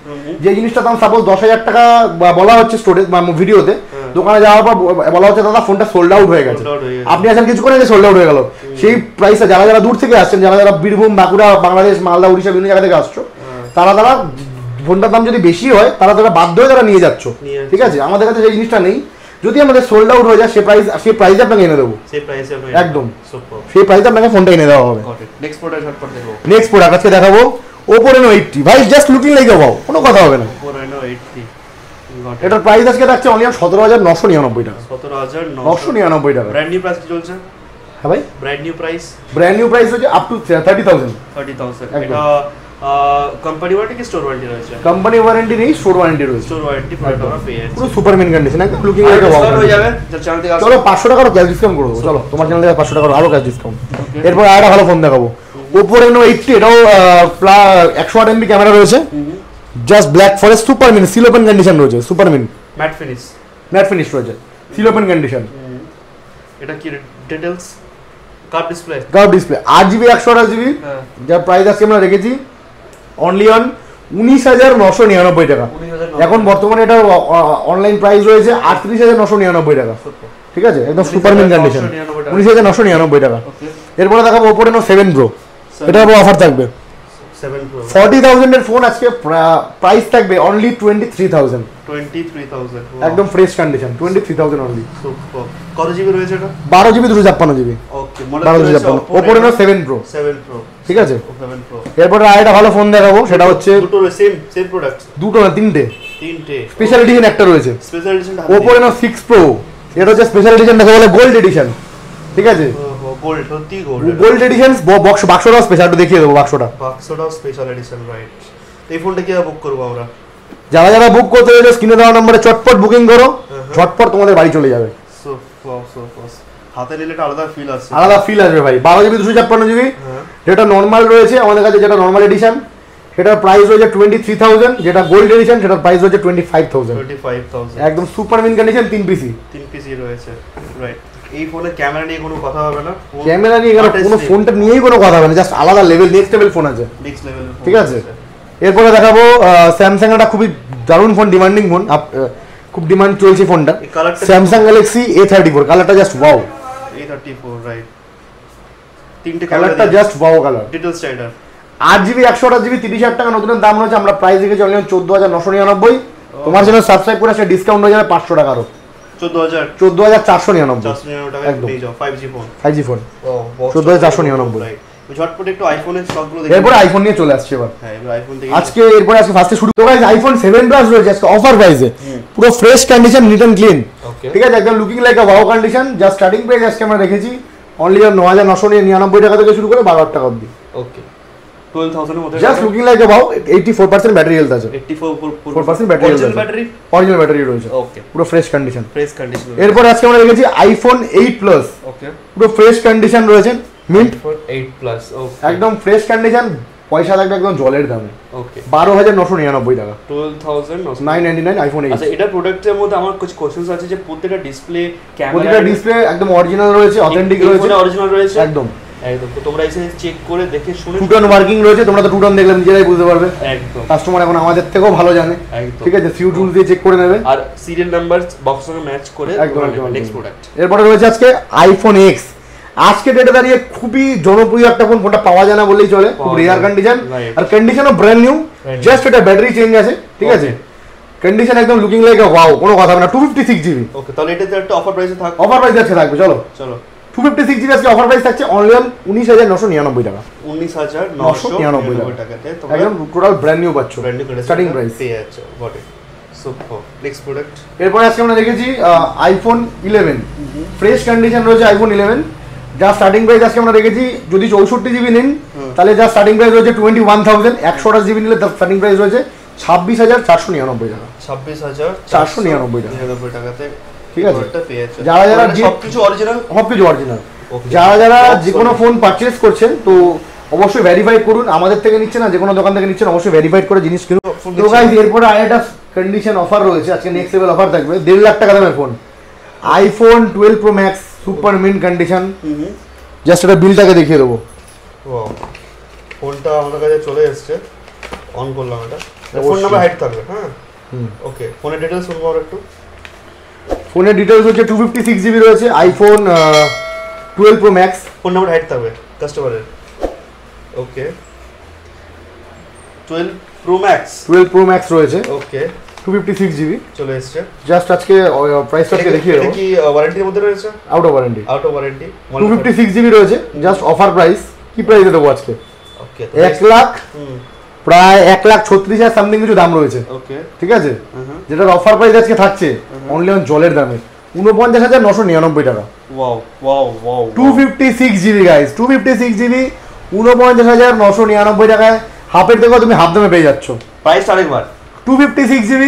যে জিনিসটার দাম সাপোজ 10,000 টাকা বলা হচ্ছে স্টোরেজ বা ভিডিওতে, দোকানে যাওয়ার পর বলা হচ্ছে দাদা ফোনটা সোল্ড আউট হয়ে গেছে, আপনি আসেন কিছুক্ষণ আগে সোল্ড আউট হয়ে গেল। সেই প্রাইসটা যারা যারা দূর থেকে আসছেন, যারা যারা বীরভূম, বাঁকুড়া, বাংলাদেশ, মালদা, উড়িষ্যা বিভিন্ন জায়গা থেকে আসছো, তারা ফোনটার দাম যদি বেশি হয় তারা বাধ্য হয়ে তারা নিয়ে যাচ্ছ, ঠিক আছে। আমাদের কাছে সেই জিনিসটা নেই, যদি আমাদের সোল্ড আউট হয়ে যায় সেই প্রাইসে আপনাকে এনে দেবো, একদম সেই প্রাইসে আপনাকে ফোনটা এনে দেওয়া হবে। নেক্সট প্রোডাক্ট আজকে দেখাবো Oppo Reno 80। ভাই জাস্ট লুকিং লাইক ওয়াও, কোনো কথা হবে না। এটার প্রাইস আজকে থাকছে অনলি 17,999 টাকা, 17,999 টাকা। ব্র্যান্ড নিউ প্রাইস কি চলছে? হ্যাঁ ভাই, ব্র্যান্ড নিউ প্রাইস হচ্ছে আপ টু 30,000। এটা কোম্পানি ওয়ারেন্টি কি স্টোর ওয়ারেন্টি রয়েছে? কোম্পানি ওয়ারেন্টি নেই, স্টোর ওয়ারেন্টি রয়েছে। স্টোর ওয়ারেন্টি প্রোডাক্ট আমরা পেয়ে যাচ্ছি, পুরো সুপারম্যান কন্ডিশন, একদম লুকিং লাইক ওয়াও হয়ে যাবে। চলো 500 টাকার ক্যাশ ডিসকাউন্ট করে দেবো, চলো তোমার চ্যানেল থেকে 500 টাকার আরো ক্যাশ ডিসকাউন্ট। এরপর আরেকটা ভালো ফোন দেখাবো Oppo Reno 80, এটাও 108 MB ক্যামেরা রয়েছে, just black forest super mint, seal open condition রয়েছে, সুপার মিন ম্যাট ফিনিশ রয়েছে, সিল ওপেন কন্ডিশন। এটা কি details? Curve display 8GB 128GB, যার প্রাইস আজকে আমরা রেখেছি অনলি অন 19,999 টাকা। এখন বর্তমানে এটা অনলাইন প্রাইস রয়েছে 38,999 টাকা। ঠিক আছে, একদম সুপারম্যান কন্ডিশন, 19,999 টাকা। এরপরে দেখাবো Oppo Reno 7 Pro, এটা অফার থাকবে 40,000 এর ফোন, আজকে প্রাইস থাকবে অনলি 23,000। একদম ফ্রেশ কন্ডিশন, 23,000 অনলি। কত জিবি রয়েছে এটা? 12 জিবি 256 ওকে, 12 256 Oppo Reno 7 Pro। ঠিক আছে, এরপরে আরেকটা ভালো ফোন দেখাবো, সেটা হচ্ছে দুটো সেম প্রোডাক্ট, দুটো না তিনটে স্পেশাল এডিশন একটা রয়েছে, special edition Oppo Reno 6 Pro। এটা হচ্ছে স্পেশাল এডিশন, দেখা বলে গোল্ড এডিশন। ঠিক আছে, গোল্ড, সত্যি গোল্ড এডিশন। বাক্সটাও স্পেশাল, একটু দেখিয়ে দেবো বাক্সটাও স্পেশাল এডিশন, রাইট। এই ফোনটা কিভাবে বুক করবো আমরা? যারা বুক করতে চাইলে স্ক্রিনে দেওয়া নম্বরে চটপট বুকিং করো, ঝটপট তোমাদের বাড়ি চলে যাবে। হাতে নিলে একটা আলাদা ফিল আসছে, ভাই। 12 জিবি 256 জিবি, যেটা নর্মাল রয়েছে আমাদের কাছে, যেটা নর্মাল এডিশন সেটার প্রাইস রয়েছে 23,000, যেটা গোল্ড এডিশন সেটার প্রাইস রয়েছে 25,000। একদম সুপার মিন কন্ডিশন, 3 পিসি রয়েছে, রাইট। এই ফোনে ক্যামেরা নিয়ে কোনো কথা হবে না, ক্যামেরা নিয়ে কোনো ফোনটা নিয়েই কোনো কথা হবে না, জাস্ট আলাদা লেভেল, নেক্সট লেভেল ফোন আছে, নেক্সট লেভেল। ঠিক আছে, এরপরে দেখাবো স্যামসাং, একটা খুবই দারুণ ফোন, ডিমান্ডিং ফোন, খুব ডিমান্ড চলছে ফোনটা, স্যামসাং গ্যালাক্সি A34। কালারটা জাস্ট ওয়াও, A34, রাইট। তিনটে কালারটা জাস্ট ওয়াও কালার, ডিটেইলস চাইটা 8GB 128GB 30,000 টাকা নতুন দাম রয়েছে। আমরা প্রাইস রেখেছি অনলি 14,999। তোমার জন্য সাবস্ক্রাইব করে সে ডিসকাউন্ট হয়ে যাবে 500 টাকা আরো, 14,499 টাকা একদম। 5G phone 14,499। ঝটপট একটু আইফোনের স্টকগুলো দেখি, এরপর আইফোন নিয়ে চলে আসছে এবার। হ্যাঁ, এবার আইফোন থেকে এরপর আজকে ফার্স্টে শুরু তো গাইস, আইফোন 7 প্লাস রয়েছে আজকে অফার প্রাইসে, পুরো fresh condition, neat and clean. ঠিক আছে, একদম looking like a wow condition. Just starting price আজকে আমরা রেখেছি অনলি 9,999 টাকা থেকে শুরু করে 12,000 টাকা অবধি। ওকে, 12,000 এর মধ্যে just looking like a wow. 84% battery health আছে, 84% ব্যাটারি হেলথ, অরিজিনাল ব্যাটারি রয়েছে। ওকে, পুরো ফ্রেশ কন্ডিশন। এরপর আজকে আমরা রেখেছি আইফোন 8 প্লাস। ওকে, পুরো ফ্রেশ কন্ডিশন রয়েছে, মিন্ট 8 প্লাস। ওকে, একদম ফ্রেশ কন্ডিশন, পয়সা লাগবে একদম জলের দামে। ওকে, 12,999 টাকা, 12,999 আইফোন 8। আচ্ছা, এটা প্রোডাক্টের মধ্যে আমার কিছু কোশ্চেনস আছে যে প্রত্যেকটা ডিসপ্লে, ক্যামেরা, প্রত্যেকটা ডিসপ্লে একদম অরিজিনাল রয়েছে, অথেন্টিক রয়েছে, অরিজিনাল রয়েছে একদম। তো তোমরা এসে চেক করে দেখে শুনে, টুটন ওয়ার্কিং রয়েছে, তোমরা তো টুটন দেখলে নিজেরাই বুঝতে পারবে, একদম। কাস্টমার এখন আমাদের থেকেও ভালো জানে, ঠিক আছে, ফিউ টুলস দিয়ে চেক করে নেবে, আর সিরিয়াল নাম্বার বক্সের সঙ্গে ম্যাচ করে একদম। নেক্সট প্রোডাক্ট এরপরে রয়েছে আজকে আইফোন X। আজকে ডেটে দাঁড়িয়ে খুবই জনপ্রিয় একটা ফোন, ফোনটা পাওয়া যায় না বললেই চলে, খুব রেয়ার কন্ডিশন, আর কন্ডিশনও ব্র্যান্ড নিউ, জাস্ট এটা ব্যাটারি চেঞ্জ আছে। ঠিক আছে, কন্ডিশন একদম লুকিং লাইক আ ওয়াও, কোনো কথা হবে না। 256GB। ওকে, তাহলে এটাতে একটা অফার প্রাইসে থাকবে, অফার প্রাইস আজকে থাকবে, চলো 256GB আজকে অফার প্রাইস থাকছে অনলি 19,999 টাকা, 19,999 টাকাতে তোমরা একদম টোটাল ব্র্যান্ড নিউ পাচ্ছ, স্টার্টিং প্রাইস পেয়ে যাচ্ছ। Got it, super. Next product, এরপর আজকে আমরা দেখেছি আইফোন 11, ফ্রেশ কন্ডিশন রয়েছে আইফোন 11। যা স্টার্টিং প্রাইস আজকে আমরা দেখেছি, যদি 64GB নিন তাহলে যা স্টার্টিং প্রাইস রয়েছে 21,000, 128GB নিলে স্টার্টিং প্রাইস রয়েছে 26,499 টাকা, 26,499 টাকাতে। ঠিক আছে, যারা সবকিছু অরিজিনাল, যারা যে কোনো ফোন পারচেজ করছেন তো অবশ্যই ভেরিফাই করুন, আমাদের থেকে নিচ্ছেন না, যে কোনো দোকান থেকে নিচ্ছেন অবশ্যই ভেরিফাই করে জিনিস কিনুন। তো গাইস, এরপরে আরেকটা কন্ডিশন অফার রয়েছে আজকে, নেক্সট লেভেল অফার থাকবে, 1.5 লাখ টাকা দামের phone, iPhone 12 Pro Max, super mint condition. Just এটা বিলটাকে দেখিয়ে দেবো। ফোনটা আমাদের কাছে চলে এসেছে, অন করলাম, এটা ফোন নাম্বার হাইড থাকবে। হ্যাঁ, ওকে, ফোনের ডিটেইলস শুনবো আমরা একটু। ফোনের ডিটেইলস হচ্ছে 256GB রয়েছে, iPhone 12 Pro Max, phone number hide থাকবে কাস্টমারের। ওকে, 12 Pro Max রয়েছে। ওকে, 256GB চলে এসেছে। জাস্ট আজকে প্রাইসটাকে দেখিয়ে দেবো। এটা কি ওয়ারেন্টির মধ্যে রয়েছে? Out of warranty. 256GB রয়েছে, জাস্ট অফার প্রাইস। কি প্রাইসে দেবো আজকে? ওকে, 1 লাখ, প্রায় 1,36,000 সামথিং কিছু দাম রয়েছে। ওকে, ঠিক আছে, যেটার অফার প্রাইস আজকে থাকছে অনলি অন জলের দামে 49,999 টাকা। Wow wow wow, 256GB guys, 256GB 49,999 টাকায়, হাফের থেকেও তুমি হাফ দামে পেয়ে যাচ্ছ। প্রাইস আরেকবার, 256GB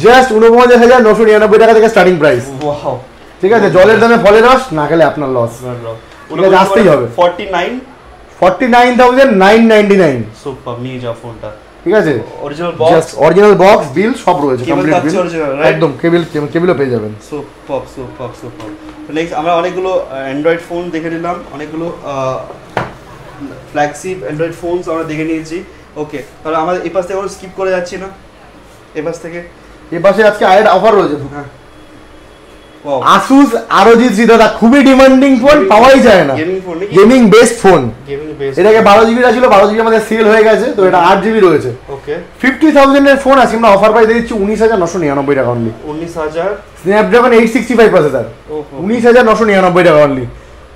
জাস্ট 49,999 টাকা থেকে স্টার্টিং প্রাইস। ওয়াও, ঠিক আছে, জলের দামে ফলে রস, না খেলে আপনার লস, আসতেই হবে। 49,999। সুপার, নিয়ে যাও ফোনটা। ঠিক আছে, অরিজিনাল বক্স, বিল সব রয়েছে, কমপ্লিট বিল, একদম কেবলও পেয়ে যাবেন। Super super super. নেক্সট আমরা অনেকগুলো অ্যান্ড্রয়েড ফোন দেখে নিলাম, অনেকগুলো ফ্ল্যাগশিপ অ্যান্ড্রয়েড ফোনস আমরা দেখে নিয়েছি। ওকে, তাহলে আমাদের এই পাশ থেকে স্কিপ করে যাচ্ছি না, এই পাশ থেকে এই পাশে আজকে আরেকটা অফার রয়েছে। হ্যাঁ, Asus ROG 3 দাদা, খুবই ডিমান্ডিং ফোন, পাওয়াই যায় না। Gaming phone, gaming best phone. Gaming best. এটাকে 12 জিবি ছিল, 12 জিবি আমাদের সেল হয়ে গেছে, তো এটা 8 জিবি রয়েছে। ওকে, 50,000 এর ফোন আছে, আমরা অফার প্রাইস দিচ্ছি 19,999 টাকা অনলি। 19,000, স্ন্যাপড্রাগন 865 প্রসেসর, ওহো, 19,999 টাকা অনলি।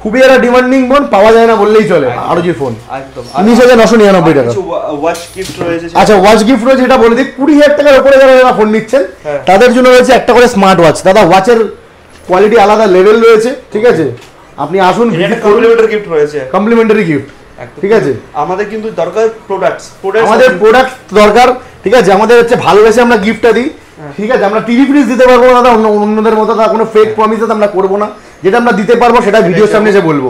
খুবই একটা ডিমান্ডিং ফোন, পাওয়া যায় না বললেই চলে। ROG ফোন একদম 19,999 টাকা। কিছু ওয়াচ গিফট রয়েছে। আচ্ছা, ওয়াচ গিফট রয়েছে, এটা বলে দিই 20,000 টাকার উপরে যারা ফোন নিচ্ছেন তাদের জন্য রয়েছে একটা করে স্মার্ট ওয়াচ। দাদা ওয়াচের কোয়ালিটি আলাদা লেভেল রয়েছে, ঠিক আছে? আপনি আসুন, ভিজিট করুন। কমপ্লিমেন্টারি গিফট রয়েছে, কমপ্লিমেন্টারি গিফট, ঠিক আছে? আমাদের কিন্তু দরকার প্রোডাক্টস, আমাদের প্রোডাক্ট দরকার, ঠিক আছে? আমাদের হচ্ছে ভালোবেসে আমরা গিফটটা দিই, ঠিক আছে? আমরা টিভি ফ্রিজ দিতে পারবো না, অন্যদের মতো কোনো ফেক প্রমিসেস আমরা করবো না। যেটা আমরা দিতে পারবো সেটা ভিডিওর সামনে এসে বলবো।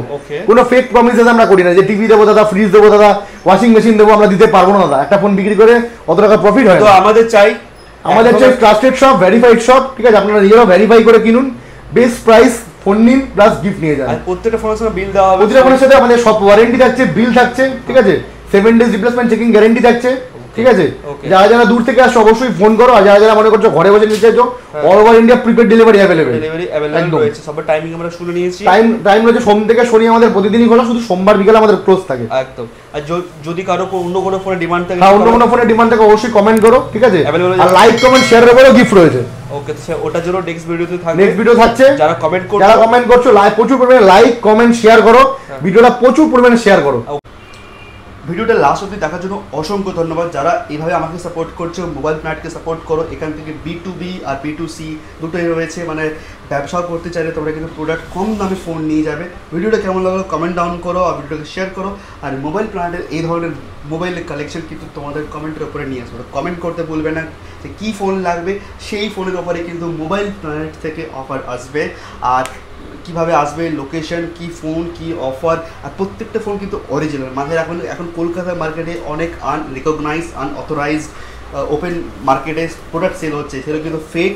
কোনো ফেক প্রমিসেস আমরা করি না যে টিভি দেবো দাদা, ফ্রিজ দেবো দাদা, ওয়াশিং মেশিন দেবো, আমরা দিতে পারবো না দাদা। একটা ফোন বিক্রি করে অত টাকা প্রফিট হয় তো না। আমাদের চাই ট্রাস্টেড শপ, ভেরিফাইড শপ, ঠিক আছে? আপনারা নিজেরাও ভেরিফাই করে কিনুন, বেস্ট প্রাইস, ফোন নিন প্লাস গিফট নিয়ে যান। আর প্রত্যেকটা ফোনের সঙ্গে বিল দেওয়া হবে, প্রতিটা ফোনের সাথে আমাদের সব ওয়ারেন্টি থাকছে, বিল থাকছে, ঠিক আছে? 7 days রিপ্লেসমেন্ট চেকিং গ্যারান্টি থাকছে, ঠিক আছে? যারা যারা দূর থেকে আসছো অবশ্যই ফোন করো, আর যারা যারা মনে করছো ঘরে বসে নিতে চাইছো, all over India prepaid delivery available রয়েছে। সবার টাইমিং আমরা শুনে নিয়েছি। টাইম রয়েছে সোম থেকে শনি আমাদের প্রতিদিনই খোলা, শুধু সোমবার বিকেলে আমাদের ক্লোজ থাকে। একদম। আর যদি কারো অন্য কোনো ফোনের ডিমান্ড থাকে, অন্য কোনো ফোনের ডিমান্ড থাকে অবশ্যই কমেন্ট করো, ঠিক আছে? আর লাইক কমেন্ট শেয়ারের উপরেও গিফট রয়েছে। ওকে, তো ওটার জন্য নেক্সট ভিডিওতে থাকবে, নেক্সট ভিডিও থাকছে। যারা কমেন্ট করছো প্রচুর পরিমাণে লাইক কমেন্ট শেয়ার করো, ভিডিওটা প্রচুর পরিমাণে শেয়ার করো। ভিডিওটা লাস্ট অবধি দেখার জন্য অসংখ্য ধন্যবাদ। যারা এইভাবে আমাকে সাপোর্ট করছো, মোবাইল প্ল্যাটকে সাপোর্ট করো। এখান থেকে B2B আর B2C দুটোই রয়েছে, মানে ব্যবসা করতে চাইলে তোমরা কিন্তু প্রোডাক্ট কম দামে ফোন নিয়ে যাবে। ভিডিওটা কেমন লাগলো কমেন্ট ডাউন করো, আর ভিডিওটাকে শেয়ার করো। আর মোবাইল প্ল্যান্টের এই ধরনের মোবাইলের কালেকশন কিন্তু তোমাদের কমেন্টের উপরে নিয়ে আসবে। কমেন্ট করতে ভুলবে না যে কী ফোন লাগবে, সেই ফোনের উপরে কিন্তু মোবাইল প্ল্যানেট থেকে অফার আসবে। আর কিভাবে আসবে, লোকেশন, কি ফোন, কি অফার, আর প্রত্যেকটা ফোন কিন্তু অরিজিনাল। মাথায় রাখুন, এখন কলকাতার মার্কেটে অনেক আনরিকগনাইজড, আনঅথরাইজড ওপেন মার্কেটে প্রোডাক্ট সেল হচ্ছে, সেগুলো কিন্তু ফেক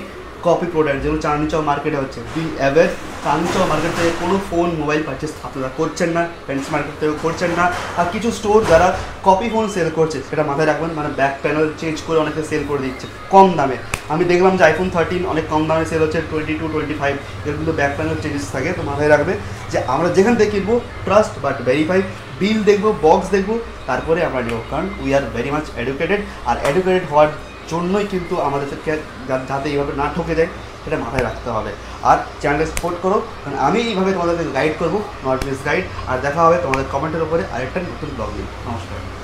কপি প্রোডাক্ট, যেগুলো চাঁদনি চক মার্কেটে হচ্ছে। Be aware, Chandni Chowk market থেকে কোনো ফোন মোবাইল পারচেস আপনারা করছেন না, ফ্রেন্ডস মার্কেট থেকে করছেন না। আর কিছু স্টোর যারা কপি ফোন সেল করছে সেটা মাথায় রাখবেন, মানে ব্যাক প্যানেল চেঞ্জ করে অনেকে সেল করে দিচ্ছে কম দামে। আমি দেখলাম যে iPhone 13 অনেক কম দামে সেল হচ্ছে, 22, 25, এর কিন্তু ব্যাক প্যানেল চেঞ্জেস থাকে। তো মাথায় রাখবে যে আমরা যেখান থেকে কিনবো ট্রাস্ট বাট ভেরিফাই, বিল দেখবো, বক্স দেখবো, তারপরে আমরা নেবো। কারণ we are very much educated, are educated হওয়ার জন্যই কিন্তু আমাদেরকে যাতে এইভাবে না ঠকে যায় সেটা মাথায় রাখতে হবে। আর চ্যানেলটা সাপোর্ট করো, কারণ আমি এইভাবে তোমাদেরকে গাইড করবো, নট মিস গাইড। আর দেখা হবে তোমাদের কমেন্টের উপরে আরেকটা নতুন ব্লগ নিয়ে। নমস্কার।